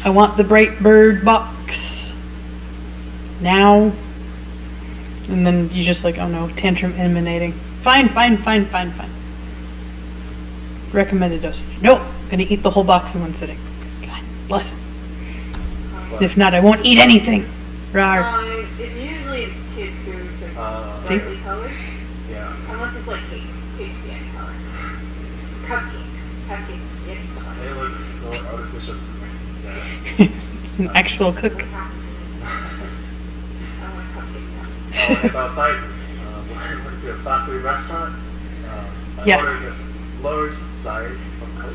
I want the bright bird box now." And then you just like, "Oh no, tantrum emanating. Fine. Recommended dosage. Nope, gonna eat the whole box in one sitting. God bless him. If not, I won't eat anything. Rawr. It's usually kids' foods like See? brightly colored, Yeah. unless it's like cake. Cake can be any color. Cupcakes. Cupcakes can be any color. It looks so so artificial to me. It's an actual cook. About sizes. We went to a fast food restaurant. I Yeah. ordered this large size of Coke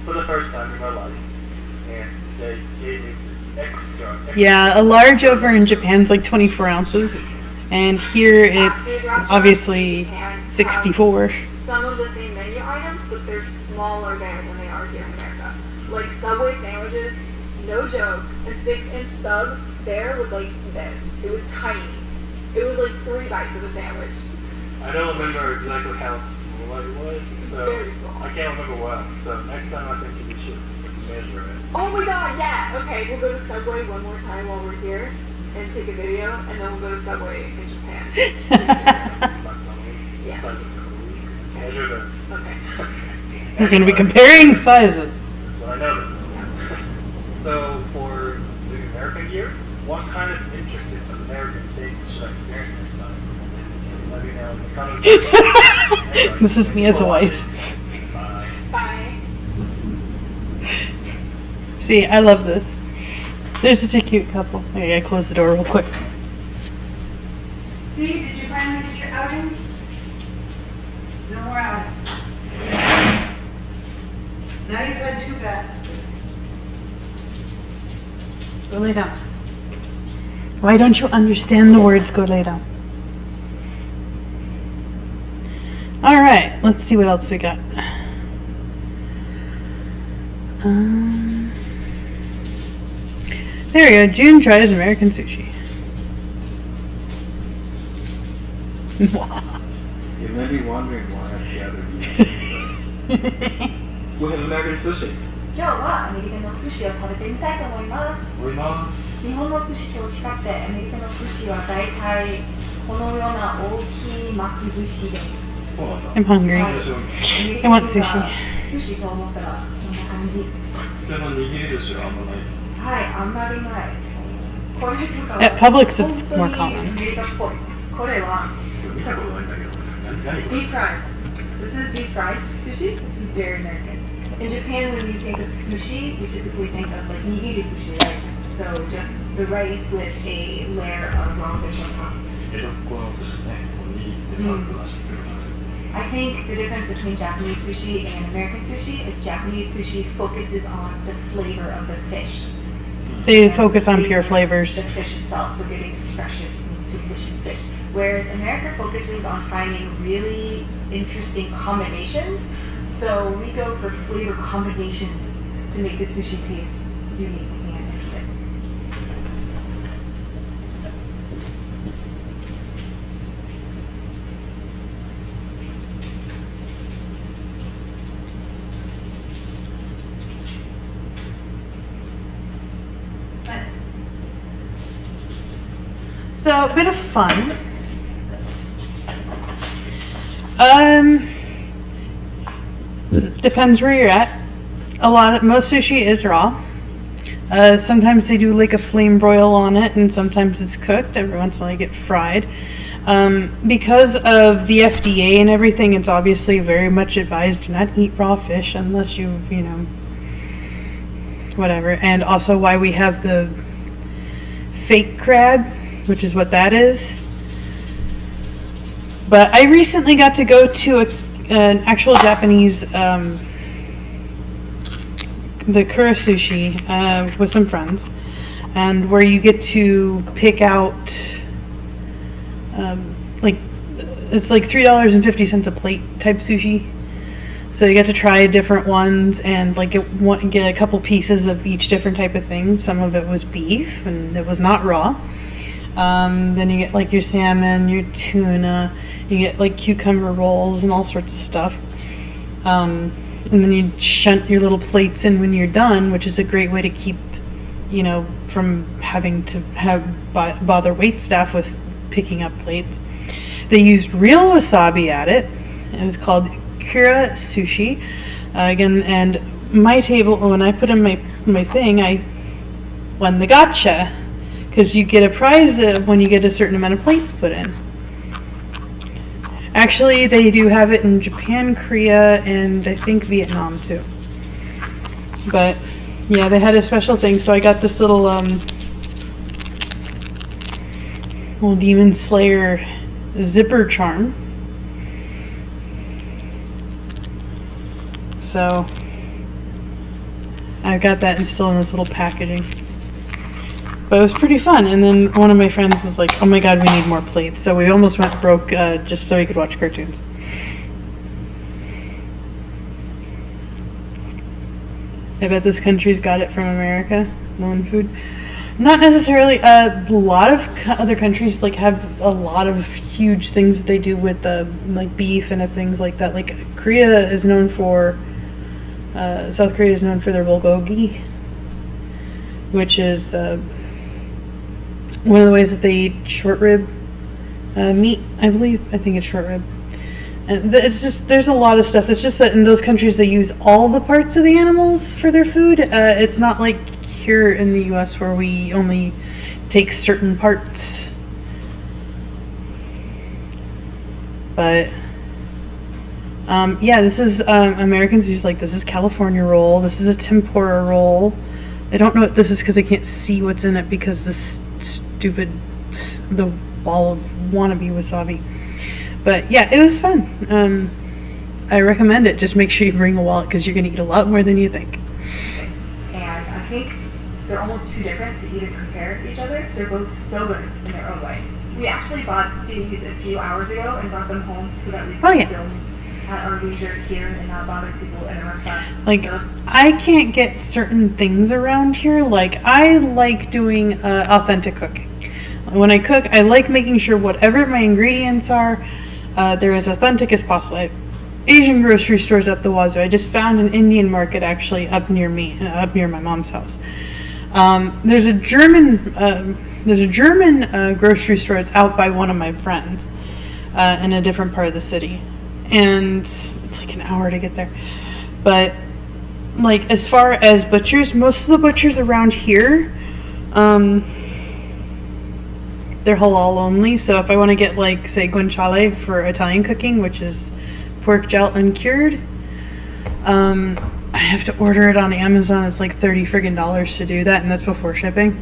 for the first time in my life. And they gave me this extra. Yeah, a large over in Japan's like 24 ounces. And here it's obviously 64. Some of the same menu items, but they're smaller there than they are here in America. Like Subway sandwiches, no joke, a 6-inch sub there was like this. It was tiny. It was like 3 bites of a sandwich. I don't remember exactly how small it was, so Very small. I can't remember well. So next time I think we should measure it. Oh my god, yeah! Okay, we'll go to Subway one more time while we're here and take a video, and then we'll go to Subway in Japan. McDonald's, Yeah. size of Coke. Measure those. Okay. We're going to be comparing sizes. That's what I noticed. So for the American years, what kind of interesting American things should I experience next time? Let me know in the comments section. Anyway, This is me as a thank you for wife. watching. Bye. Bye. See, I love this. They're such a cute couple. I gotta close the door real quick. See, did you finally get your outing? No more outing. Now you've had 2 baths. Go lay down. Why don't you understand the words go lay down? Alright, let's see what else we got. There we go. June tries American sushi. You may be wondering why I've gathered you. We have American sushi. 今日はアメリカの寿司を食べてみたいと思います。思います。日本の寿司と違ってアメリカの寿司は大体このような大きい巻き寿司です。そうなんだ。 I'm hungry. はい、 I want sushi. 寿司と思ったらこんな感じ。普通の握り寿司はあんまない。はい、あんまりない。これとかは At Publix it's more 本当に common. アメリカっぽい。これは見たことないんだけど。何これ deep fried. This is deep fried sushi. This is very American. In Japan, when you think of sushi, you typically think of like nigiri sushi, right? So just the rice with a layer of raw fish on top. 江戸っ子の寿司ね。握ってサンド出しする。 I think the difference between Japanese sushi and American sushi is Japanese sushi focuses on the flavor of the fish. They And focus on pure savoring flavors. The fish itself, so getting the freshest, most delicious fish. Whereas America focuses on finding really interesting combinations. So we go for flavor combinations to make the sushi taste unique and interesting. So, a bit of fun. Depends where you're at. Most sushi is raw. Sometimes they do like a flame broil on it, and sometimes it's cooked. Every once in a while you get fried. Because of the FDA and everything, it's obviously very much advised do not eat raw fish unless you know, whatever. And also why we have the fake crab, which is what that is. But I recently got to go to an actual Japanese, the Kura Sushi, with some friends, and where you get to pick out, it's like $3.50 a plate type sushi. So you get to try different ones and like get a couple pieces of each different type of thing. Some of it was beef and it was not raw. Then you get like your salmon, your tuna, you get like cucumber rolls and all sorts of stuff. And then you shunt your little plates in when you're done, which is a great way to keep, from having to bother wait staff with picking up plates. They used real wasabi at it. It was called Kura Sushi. Again, and my table, when I put in my thing, I won the gotcha. Because you get a prize when you get a certain amount of plates put in. Actually, they do have it in Japan, Korea, and I think Vietnam too. But yeah, they had a special thing, so I got this little Demon Slayer zipper charm. So I've got that still in this little packaging. But it was pretty fun. And then one of my friends was like, "Oh my god, we need more plates." So we almost went broke just so he could watch cartoons. I bet this country's got it from America. Known food. Not necessarily. A lot of other countries like have a lot of huge things that they do with like beef and things like that. Like Korea is known for. South Korea is known for their bulgogi, which is one of the ways that they eat short rib meat. I believe. I think it's short rib. And it's just, there's a lot of stuff. It's just that in those countries they use all the parts of the animals for their food. It's not like here in the U.S. where we only take certain parts. But yeah, this is Americans use this is California roll. This is a tempura roll. I don't know what this is because I can't see what's in it because this the ball of wannabe wasabi. But yeah, it was fun. I recommend it. Just make sure you bring a wallet because you're going to eat a lot more than you think. And I think they're almost too different to even compare each other. They're both so good in their own way. We actually bought these a few hours ago and brought them home so that we could film at our leisure here and not bother people in a restaurant. I can't get certain things around here. I like doing authentic cooking. When I cook, I like making sure whatever my ingredients are, they're as authentic as possible. I have Asian grocery stores up the wazoo. I just found an Indian market actually up near me, up near my mom's house. There's a German grocery store. It's out by one of my friends in a different part of the city, and it's like an hour to get there. But as far as butchers, most of the butchers around here, they're halal only. So if I want to get say guanciale for Italian cooking, which is pork jowl uncured, I have to order it on Amazon. It's like $30 friggin' to do that, and that's before shipping.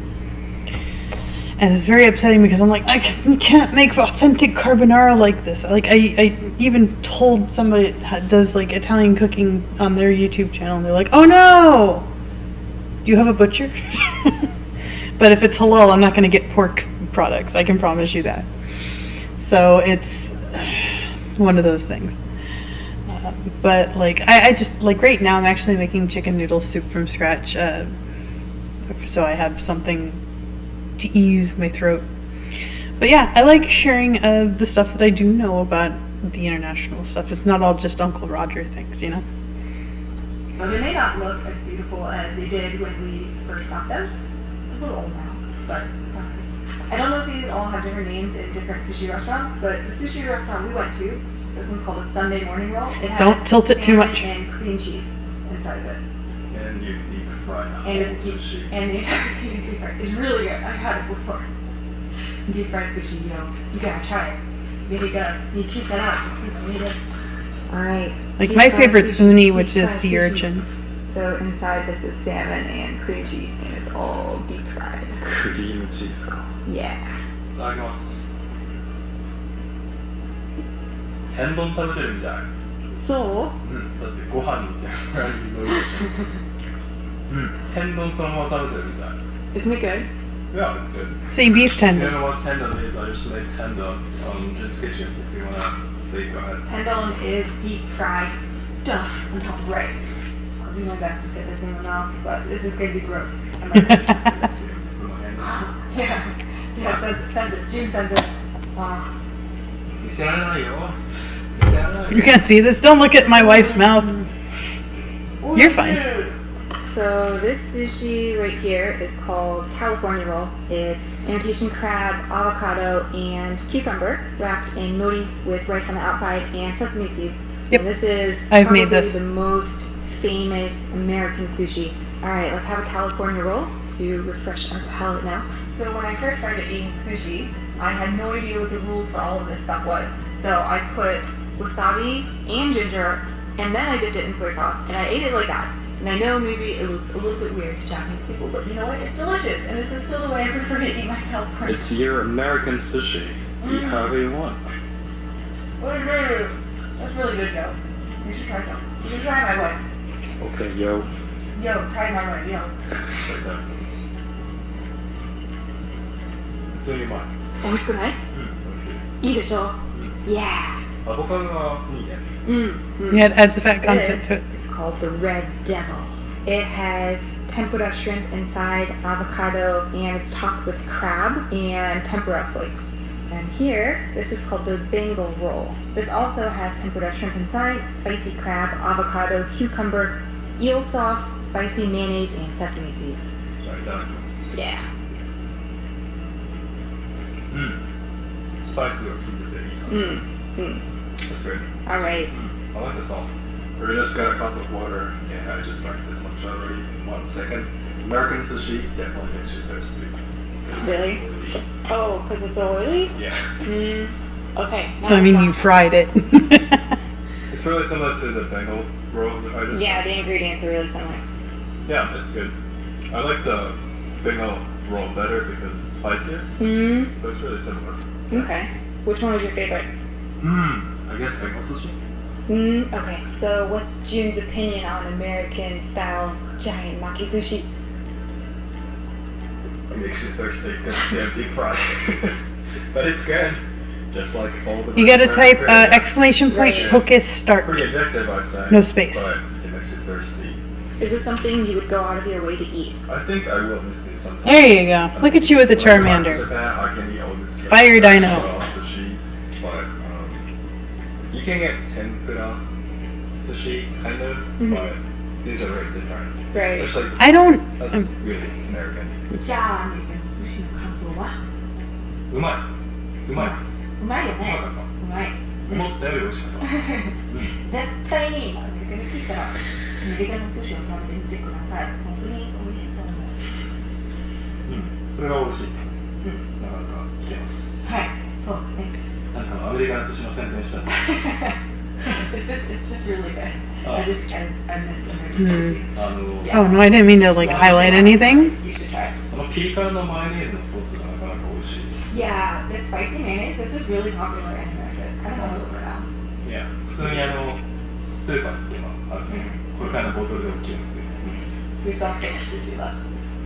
And it's very upsetting because I'm I can't make authentic carbonara like this. I even told somebody that does Italian cooking on their YouTube channel, and they're like, "Oh no, do you have a butcher?" But if it's halal, I'm not going to get pork products. I can promise you that. So it's one of those things. But I just right now I'm actually making chicken noodle soup from scratch, so I have something to ease my throat. But yeah, I like sharing the stuff that I do know about the international stuff. It's not all just Uncle Roger things, you know. Well, they may not look as beautiful as they did when we first got them. It's a little old now, but it's okay. I don't know if these all have different names in different sushi restaurants, but the sushi restaurant we went to, this one's called a Sunday morning roll. It has don't tilt it too much. And cream cheese inside of it. And you deep fry and it's sushi. And the entire thing is deep fried. It's really good. I've had it before. Deep fried sushi, you gotta try it. You keep that out. It's really good. Alright. My favorite's uni, which is sea urchin. So inside this is salmon and cream cheese, and it's all deep fried. Cream cheese. Yeah. いただきます。天丼食べてるみたい。そう？だってご飯みたいな感じの色。天丼そのまま食べてるみたい。Isn't it good? Yeah, it's good. Say beef tendon. You don't know what tendon is? I just made tendon on Jen's Kitchen. If you wanna say, go ahead. Tendon is deep fried stuff on top of rice. I'll do my best to fit this in my mouth, but this is gonna be gross. I'm not gonna sense this. Yeah, sense it. June sends it. You can't see this. Don't look at my wife's mouth. You're fine. So this sushi right here is called California roll. It's imitation crab, avocado, and cucumber wrapped in nori with rice on the outside and sesame seeds. Yep. And this is I've probably made this. The most famous American sushi. All right, let's have a California roll to refresh our palate now. So when I first started eating sushi, I had no idea what the rules for all of this stuff was. So I put wasabi and ginger, and then I dipped it in soy sauce, and I ate it like that. And I know maybe it looks a little bit weird to Japanese people, but you know what? It's delicious, and this is still the way I prefer to eat my California. It's your American sushi. Eat however you want. That's really good, Joe. You should try some. You should try my way. Okay, yo. Yo, try my way, yo. 普通にうまい。美味しくない？いいでしょ？ Yeah. アボカドがいいね。Yeah, it adds fat content This to it. is called the Red Devil. It has tempura shrimp inside, avocado, and it's topped with crab and tempura flakes. And here, this is called the Bengal roll. This also has tempura shrimp inside, spicy crab, avocado, cucumber, eel sauce, spicy mayonnaise, and sesame seeds. じゃあいただきます。 Yeah. スパイスが効いてていいかな。That's good. All right. I like the sauce. We just got a cup of water, and I just drank this much already in 1 second. American sushi definitely makes you thirsty. It's Really? Oh, because it's oily? Yeah. Okay. I mean, you fried it. It's really similar to the Bengal roll that I just. Yeah, the ingredients are really similar. Yeah, it's good. I like the Bengal roll better because it's spicier, but it's really similar. Okay. Which one was your favorite? I guess Bengal sushi. Okay. So, what's June's opinion on American style giant maki sushi? It makes you thirsty because they're deep fried. But it's good. Just like all the You gotta type American food. exclamation point Right. hocus start. Pretty addictive, I say. No space. But it makes you thirsty. Is it something you would go out of your way to eat? I think I will miss these sometimes. There you go. Look at you with the When I come Charmander. to Japan, I can eat all this Fire fresh dino. raw sushi, but you can get tempura sushi, kind of, but these are very different. Right. Especially the I don't- That's really American. じゃあ、アメリカの寿司の感想は？うまい。うまい。うまいよね。うまかった。うまい。思ったより美味しかった。絶対にアメリカに来たらアメリカの寿司を食べてみてください。本当に美味しいと思う。これが美味しい。なかなかいけます。はい、そうですね。なんかアメリカの寿司の宣伝したの。It's just really good. Oh. I miss American sushi. Oh no, I didn't mean to like highlight anything. You should try it. ピリ辛のマヨネーズのソースがなかなか美味しいです。 Yeah, this spicy mayonnaise, this is really popular in America. It's kind of all over now. いや、普通にスーパーに今あるね。これからのボトルで大きいので。 We still have so much sushi left.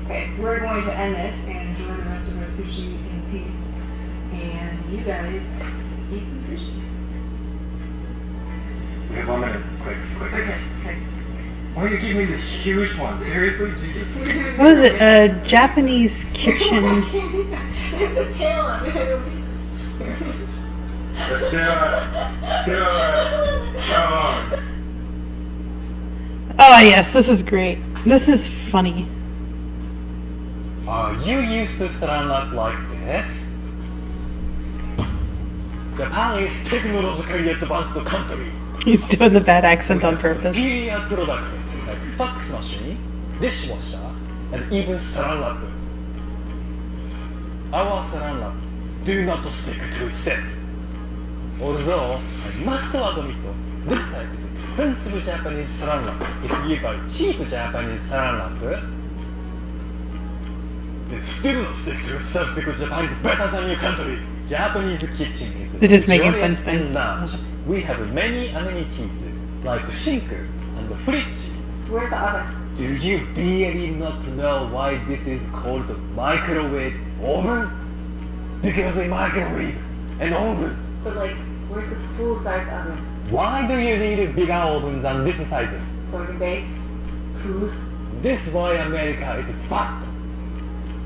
Okay, we're going to end this and enjoy the rest of our sushi in peace. And you guys eat some sushi. Okay, 1 minute, quick. Okay. Why are you giving me this huge one? Seriously? Jesus. What is it? A Japanese kitchen. The tail of it. Do it. Come on. Oh yes, this is great. This is funny. Are you used to stand up like this? Japan is technologically advanced country. He's doing the bad accent on purpose. Superior products like fax machine, dishwasher, and even saran wrap. Our saran wrap do not stick to itself. Although I must admit, this type is expensive Japanese saran wrap. If you buy cheap Japanese saran wrap, it still not stick to itself because Japan is better than your country. Japanese kitchen is They're just making fun luxurious and things. large. We have many amenities like sink and fridge. Where's the oven? Do you really not know why this is called microwave oven? Because a microwave, an oven. But like, where's the full-size oven? Why do you need a bigger oven than this size? So we can bake food. This is why America is fat.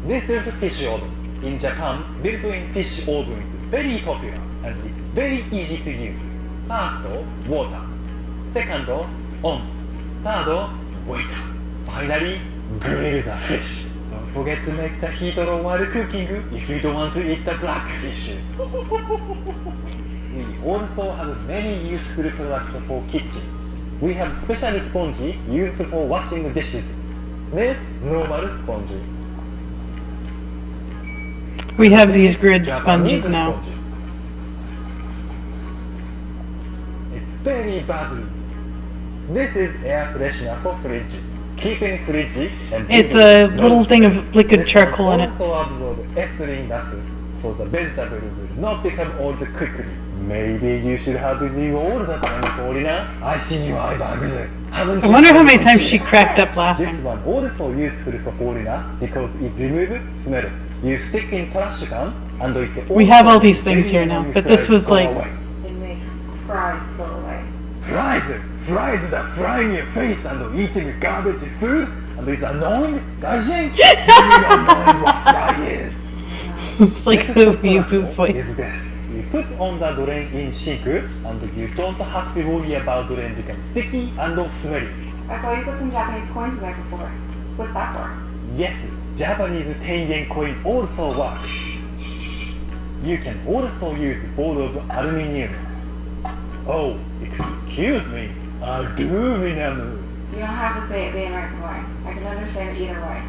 This is a fish oven. In Japan, built-in fish oven is very popular and it's very easy to use. First, water. Second, on. Third, wait. Finally, grill the fish. Don't forget to make the heat on while cooking if you don't want to eat the black fish. We also have many useful products for kitchen. We have special sponge used for washing dishes. This normal sponge. We have these grid Japanese sponges now. sponge. It's very bubbly. This is air freshener for fridge. keeping fridge and It's a little thing of liquid charcoal in it. also absorb ethylene gas, so the vegetable will not become old quickly. Maybe you should have with you all the time, Paulina. I see you eye bags. I wonder how many times she cracked up This laughing. one also useful for Paulina because it removes smell. You stick in trash can and it We have all these things here now, but this was like... It makes fries go away. Fries! Fries that fry in your face and eating garbage food and it's annoying? Gaijin? You don't know what fry is. It's like Next the product Weeaboo voice. is this. You put on the drain in sink and you don't have to worry about drain becoming sticky and smelly. I saw you put some Japanese coins in there before. What's that for? Yes, Japanese 10-yen coin also works. You can also use ball of aluminium. Oh, excuse me, aluminum. You don't have to say it the American way. I can understand it either way.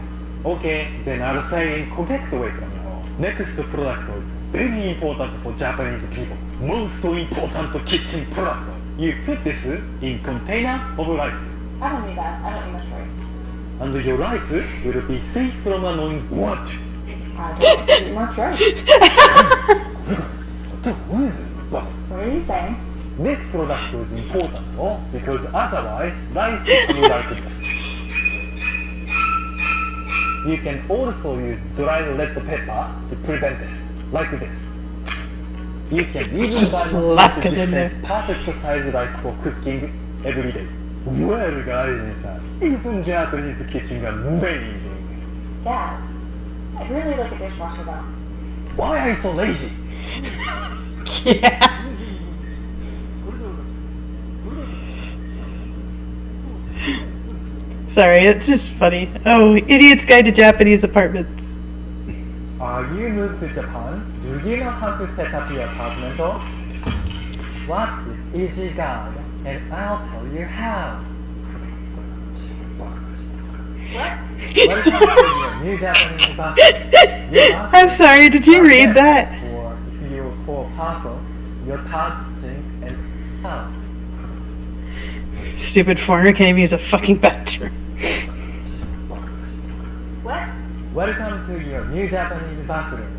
Okay, then I'll say in correct way from now. Next product is very important for Japanese people. Most important kitchen product. You put this in container of rice. I don't need that. I don't need much rice. And your rice will be safe from annoying what? I don't eat much rice. What are you saying? This product is important, no? Because otherwise, rice will be like this. You can also use dry red pepper to prevent this, like this. You can even buy Slap machine it to in there. dispense perfect size rice for cooking every day. Well, guys, isn't Japanese kitchen amazing? Yes. I'd really like a dishwasher though. Why are you so lazy? Yeah. Sorry, it's just funny. Oh, Idiot's Guide to Japanese Apartments. You moved to Japan? Do you know how to set up your apartment? Watch this easy guide, and I'll tell you how. Welcome to your new Japanese bathroom. I'm sorry, did you read that? Or if you pour parcel, your tub, sink, and towel. Stupid foreigner can't even use a fucking bathroom. What? Welcome to your new Japanese bathroom.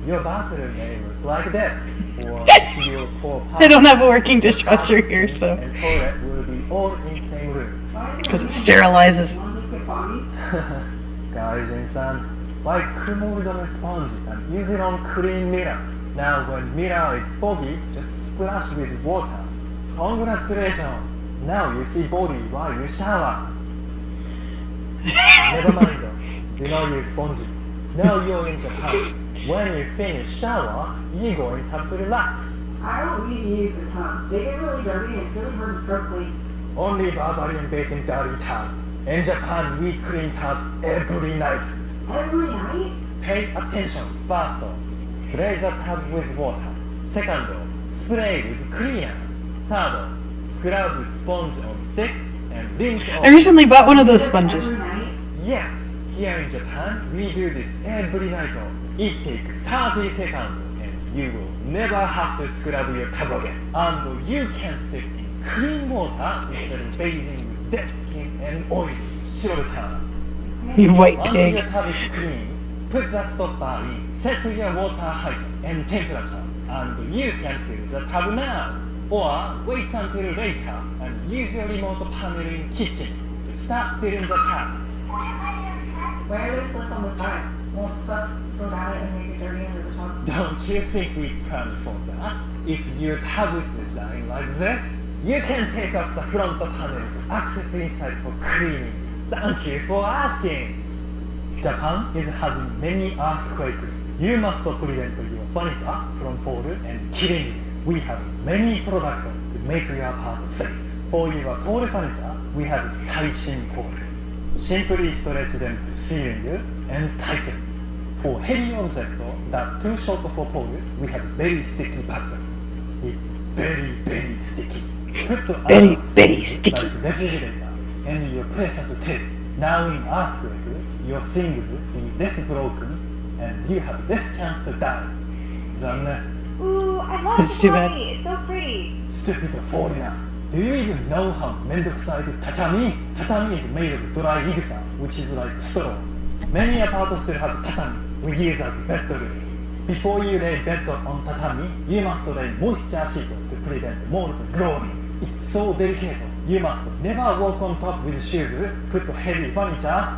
Your bathroom may look like this. Or if you pour parcel, I don't have a working your dishwasher tub, here, sink, so... and toilet will be all in the same room. Because it sterilizes. Gaijin-san, buy Kumorido sponge and use it on clean mirror. Now when mirror is foggy, just splash with water. Congratulations! Now you see body while you shower. Never mind, do not use sponge. Now you're in Japan. When you finish shower, you're going to have to relax. I don't need to use the tub. They get really dirty and it's really hard to start clean. Only barbarian bathe in dirty tub. In Japan, we clean tub every night. Every night? Pay attention. First, spray the tub with water. Second, spray with cleaner. Third, scrub with sponge on stick and rinse off. I recently bought one of those sponges. Every night? Yes, here in Japan, we do this every night. It takes 30 seconds and you will never have to scrub your tub again. And you can sit in clean water instead of bathing with dead skin and oily shoulder. You white Once pig. your tub is clean, put the stopper in, set your water height and temperature, and you can fill the tub now. Or wait until later and use your remote panel in kitchen to start filling the tub. Why are there slits on the side? Won't stuff go down it and make it dirty under the tub? Don't you think we planned for that? If your tub is designed like this, you can take off the front panel to access inside for cleaning. Thank you for asking! Japan is having many earthquakes. You must prevent your furniture from falling and killing you. We have many products to make your apartment safe. For your tall furniture, we have Taishin cord. Simply stretch them to ceiling and tighten. For heavy objects that too short for pole, we have very sticky button. It's very, very sticky. Put the Very, items very sticky. like refrigerator and your precious tape. Now in earthquake, your things will be less broken and you have less chance to die. 残念. Ooh, I love It's too bad. Hawaii. It's so pretty. Stupid foreigner. Do you even know how mendokusai is tatami? Tatami is made of dry igsa, which is like straw. Many apartments still have tatami we use as bedroom. Before you lay bed on tatami, you must lay moisture sheet to prevent mold growing. It's so delicate. You must never walk on top with shoes, put heavy furniture,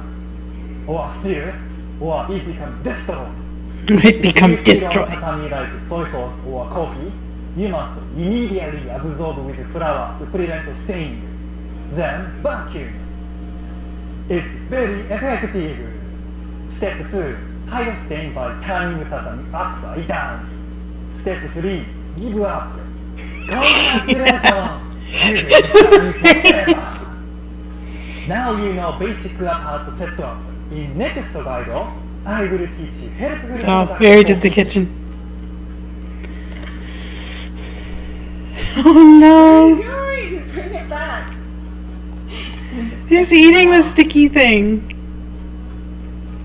or spill, or it becomes destroyed. It becomes If you sit destroyed. on tatami like soy sauce or coffee, you must immediately absorb with flour to prevent stain. Then vacuum. It's very effective. Step 2. Hide stain by turning tatami upside down. Step 3. Give up. Congratulations! Now you know basic apart setup. In next guide, I will teach you helpful Oh, Barry did the kitchen. Oh no! Going, bring it back. He's eating the sticky thing.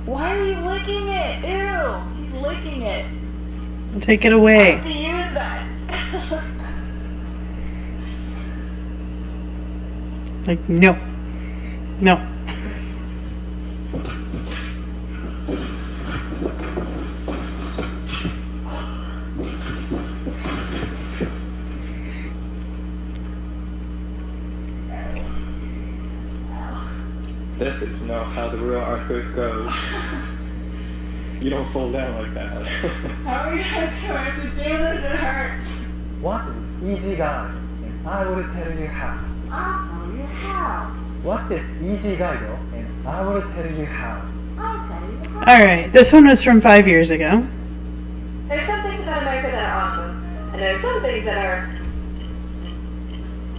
Why are you licking it? Ew, he's licking it. Take it I away. have to use that. Like, no. No. This is not how the real earthquake goes. You don't fall down like that. How are you guys trying to do this? It hurts. Watch this easy guide, and I will tell you how. I'll tell you how. Watch this easy guide, and I will tell you how. I'll tell you how. Alright, this one was from 5 years ago. There's some things about America that are awesome, and there are some things that are.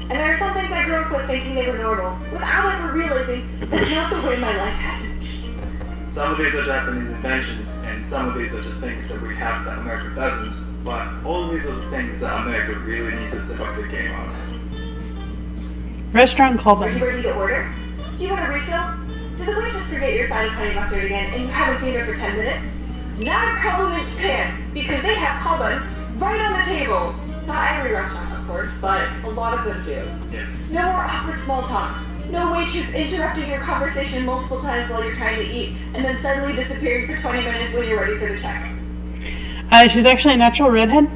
And there are some things I grew up with thinking they were normal, without ever realizing that's not the way my life had to be. Some of these are Japanese inventions, and some of these are just things that we have that America doesn't. But all of these are the things that America really needs to step up their game on. Restaurant Are you callbacks. ready to order? Do you want a refill? Did the waitress forget your side of honey mustard again, and you haven't seen her for 10 minutes? Not a problem in Japan, because they have call buttons right on the table. Not every restaurant, of course, but a lot of them do. Yeah. No more awkward small talk. No waitress interrupting your conversation multiple times while you're trying to eat, and then suddenly disappearing for 20 minutes when you're ready for the check. She's actually a natural redhead.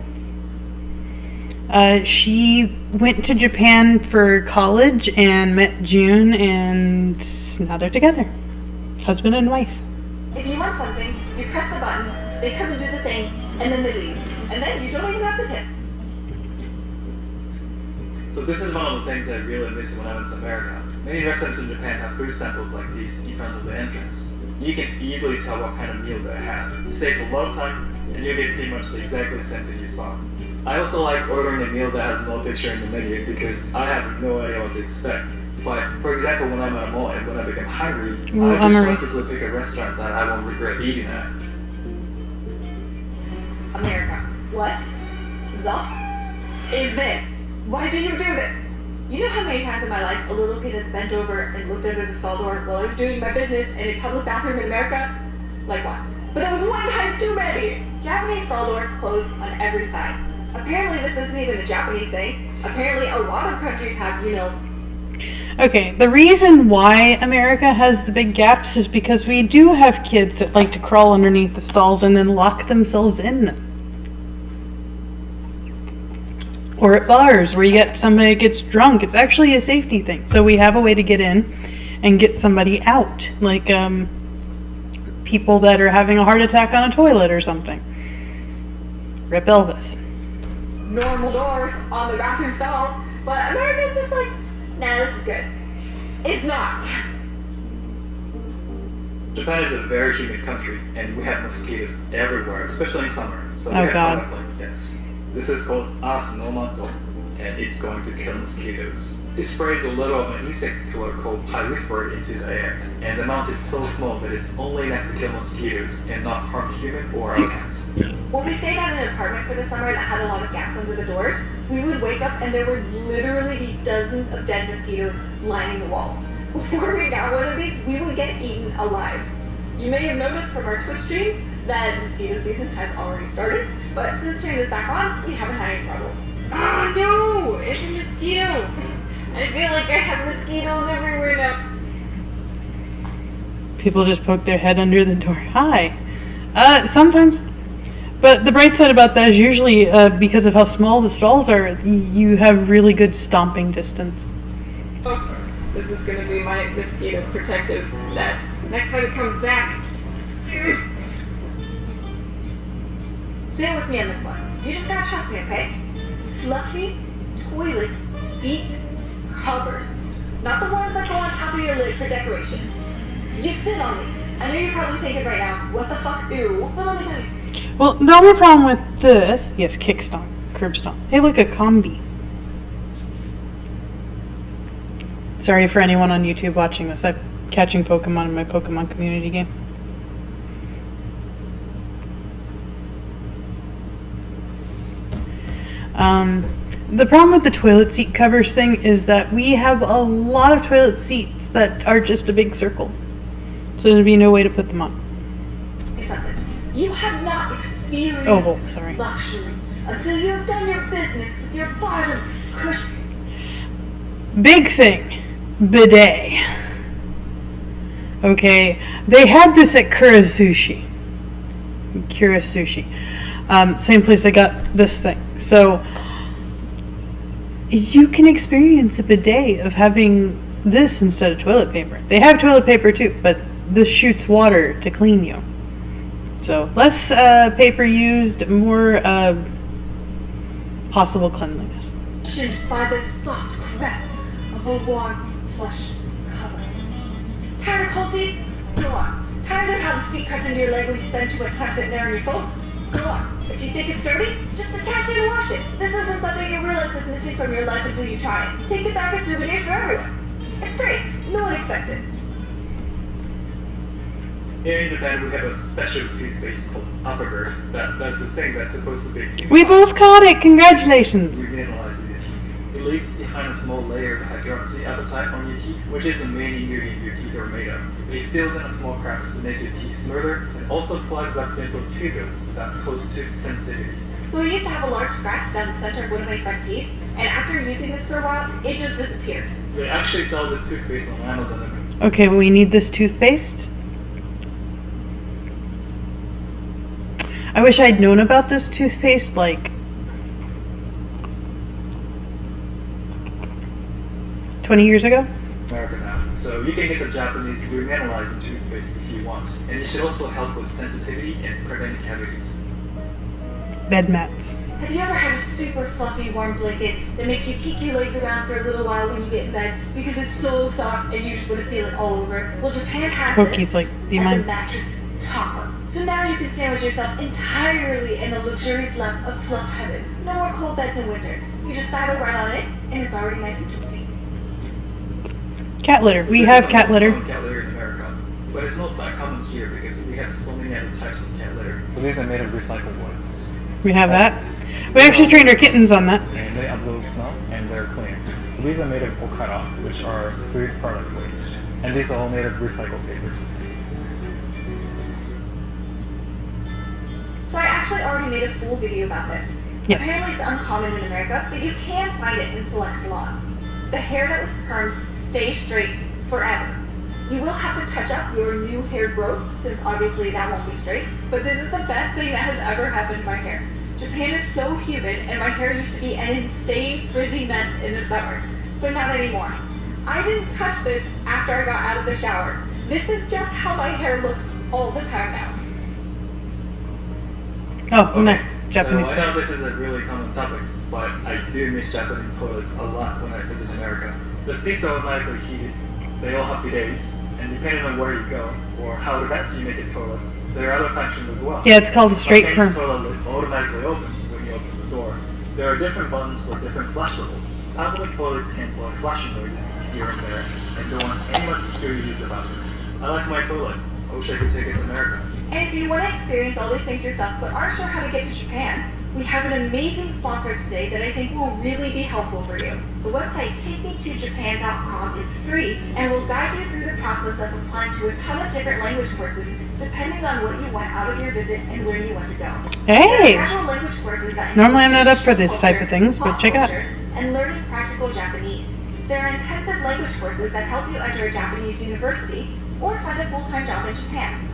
She went to Japan for college and met June, and now they're together. Husband and wife. If you want something, you press the button, they come and do the thing, and then they leave. And then you don't even have to tip. So this is one of the things I really miss when I went to America. Many restaurants in Japan have food samples like these in front of the entrance. You can easily tell what kind of meal they have. It saves a lot of time, and you get pretty much exactly the same thing you saw. I also like ordering a meal that has no picture in the menu because I have no idea what to expect. But for example, when I'm at a mall and when I become hungry, Ooh, I I'm a just want to pick a restaurant that I won't regret eating at. America. What the is this? Why do you do this? You know how many times in my life a little kid has bent over and looked under the stall door while I was doing my business in a public bathroom in America? Like once. But that was one time too many! Japanese stall doors close on every side. Apparently this isn't even a Japanese thing. Apparently a lot of countries have, Okay, the reason why America has the big gaps is because we do have kids that like to crawl underneath the stalls and then lock themselves in them. Or at bars where you get somebody that gets drunk. It's actually a safety thing. So we have a way to get in and get somebody out. Like people that are having a heart attack on a toilet or something. Rip Elvis. normal doors on the bathroom stalls, but America's just like, nah, this is good. It's not. Japan is a very humid country, and we have mosquitoes everywhere, especially in summer. So we Oh, have God. products like this. This is called Asinomato, and it's going to kill mosquitoes. It sprays a little of an insect killer called pyrethroid into the air, and the amount is so small that it's only enough to kill mosquitoes and not harm human or our cats. When we stayed at an apartment for the summer that had a lot of gaps under the doors, we would wake up and there would literally be dozens of dead mosquitoes lining the walls. Before we got one of these, we would get eaten alive. You may have noticed from our Twitch streams that mosquito season has already started, but since turning this back on, we haven't had any problems. Oh no! It's a mosquito! I feel like I have mosquitoes everywhere now. People just poke their head under the door. Hi. Sometimes. But the bright side about that is usually because of how small the stalls are, you have really good stomping distance. Oh, this is going to be my mosquito protective net. Next time it comes back. Bear with me on this one. You just gotta trust me, okay? Fluffy toilet seat covers. Not the ones that go on top of your lid for decoration. You sit on these. I know you're probably thinking right now, what the fuck, ew. But let me tell you. Well, the only problem with this, yes, kick stomp, curb stomp. Hey, look, a combi. Sorry for anyone on YouTube watching this. I'm catching Pokemon in my Pokemon community game. The problem with the toilet seat covers thing is that we have a lot of toilet seats that are just a big circle. So there'd be no way to put them on. Something. You have not experienced luxury until you've done your business with your bottom cushion. Big thing. Bidet. Okay. They had this at Kura Sushi. Same place I got this thing. So you can experience a bidet of having this instead of toilet paper. They have toilet paper too, but this shoots water to clean you. So less paper used, more possible cleanliness. By the soft caress of a warm plush cover. Tired of cold seats? Go on. Tired of how the seat cuts into your leg when you spend too much time sitting there on your phone? Go on. If you think it's dirty, just attach it and wash it. This isn't something you realize is missing from your life until you try it. Take it back as souvenirs for everyone. It's great. No one expects it. Here in Japan, we have a special toothpaste called Upperger. That's the thing that's supposed to be. We both caught it. Congratulations. Remineralizes your teeth. It leaves behind a small layer of hydroxyapatite on your teeth, which is the main ingredient your teeth are made of. It fills in small cracks to make your teeth smoother and also plugs up dental tubules that cause tooth sensitivity. So I used to have a large scratch down the center of one of my front teeth, and after using this for a while, it just disappeared. They actually sell this toothpaste on Amazon. Okay, we need this toothpaste. I wish I'd known about this toothpaste like 20 years ago. America now. So you can get the Japanese remineralizing toothpaste if you want. And it should also help with sensitivity and prevent cavities. Bed mats. Have you ever had a super fluffy warm blanket that makes you kick your legs around for a little while when you get in bed because it's so soft and you just want to feel it all over? Well, Japan has Pokey's like, do you as mind? a mattress topper. So now you can sandwich yourself entirely in the luxurious lap of fluff heaven. No more cold beds in winter. You just sidle right on it, and it's already nice and toasty. Cat litter. We have cat litter. Cat litter in America, but it's not that common here because we have so many other types of cat litter. So these are made of recycled ones. We have that. We actually trained our kittens on that. And they absorb smell and they're clean. These are made of okara, which are food product waste. And these are all made of recycled papers. So I actually already made a full video about this. Yes. Apparently it's uncommon in America, but you can find it in select salons. The hair that was permed stays straight forever. You will have to touch up your new hair growth, since obviously that won't be straight, but this is the best thing that has ever happened to my hair. Japan is so humid, and my hair used to be an insane frizzy mess in the summer, but not anymore. I didn't touch this after I got out of the shower. This is just how my hair looks all the time now. Oh, Okay. no. Japanese So I know friends. this is a really common topic, but I do miss Japanese toilets a lot when I visit America. The seats are automatically heated, they all have bidets, and depending on where you go, or how advanced you make a toilet, there are other functions as well. Yeah, it's called a straight Japan's perm. toilet lid automatically opens when you open the door. There are different buttons for different flush levels. Public toilets can employ flushing noises if you're embarrassed and don't want anyone to use the bathroom. I like my toilet. I wish I could take it to America. And if you want to experience all these things yourself but aren't sure how to get to Japan, we have an amazing sponsor today that I think will really be helpful for you. The website takemetojapan.com is free and will guide you through the process of applying to a ton of different language courses depending on what you want out of your visit and where you want to go. Hey! There are casual language courses that Normally I'm not up for include this type of things, but pop check it out. culture, and learning practical Japanese. There are intensive language courses that help you enter a Japanese university or find a full-time job in Japan.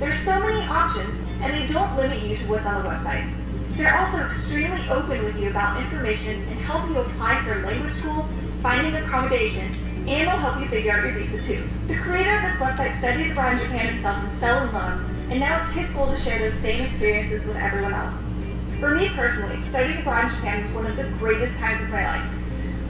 There's so many options, and they don't limit you to what's on the website. They're also extremely open with you about information and help you apply for language schools, finding accommodation, and will help you figure out your visa too. The creator of this website studied abroad in Japan himself and fell in love, and now it's his goal to share those same experiences with everyone else. For me personally, studying abroad in Japan was one of the greatest times of my life.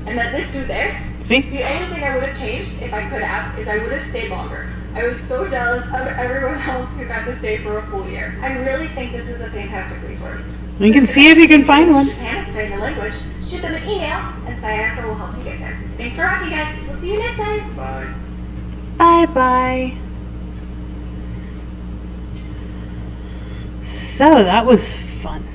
I met this dude there. See? The only thing I would have changed, if I could have, is I would have stayed longer. I was so jealous of everyone else who got to stay for a full year. I really think this is a fantastic resource. You can see if you can find one. Japan and studying the language, shoot them an email, and Sayaka will help you get there. Thanks for watching, guys. We'll see you next time. Bye. Bye-bye. So that was fun.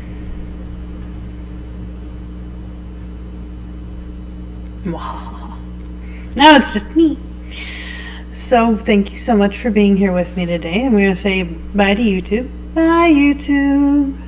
Now it's just me. So thank you so much for being here with me today. I'm going to say bye to YouTube. Bye, YouTube.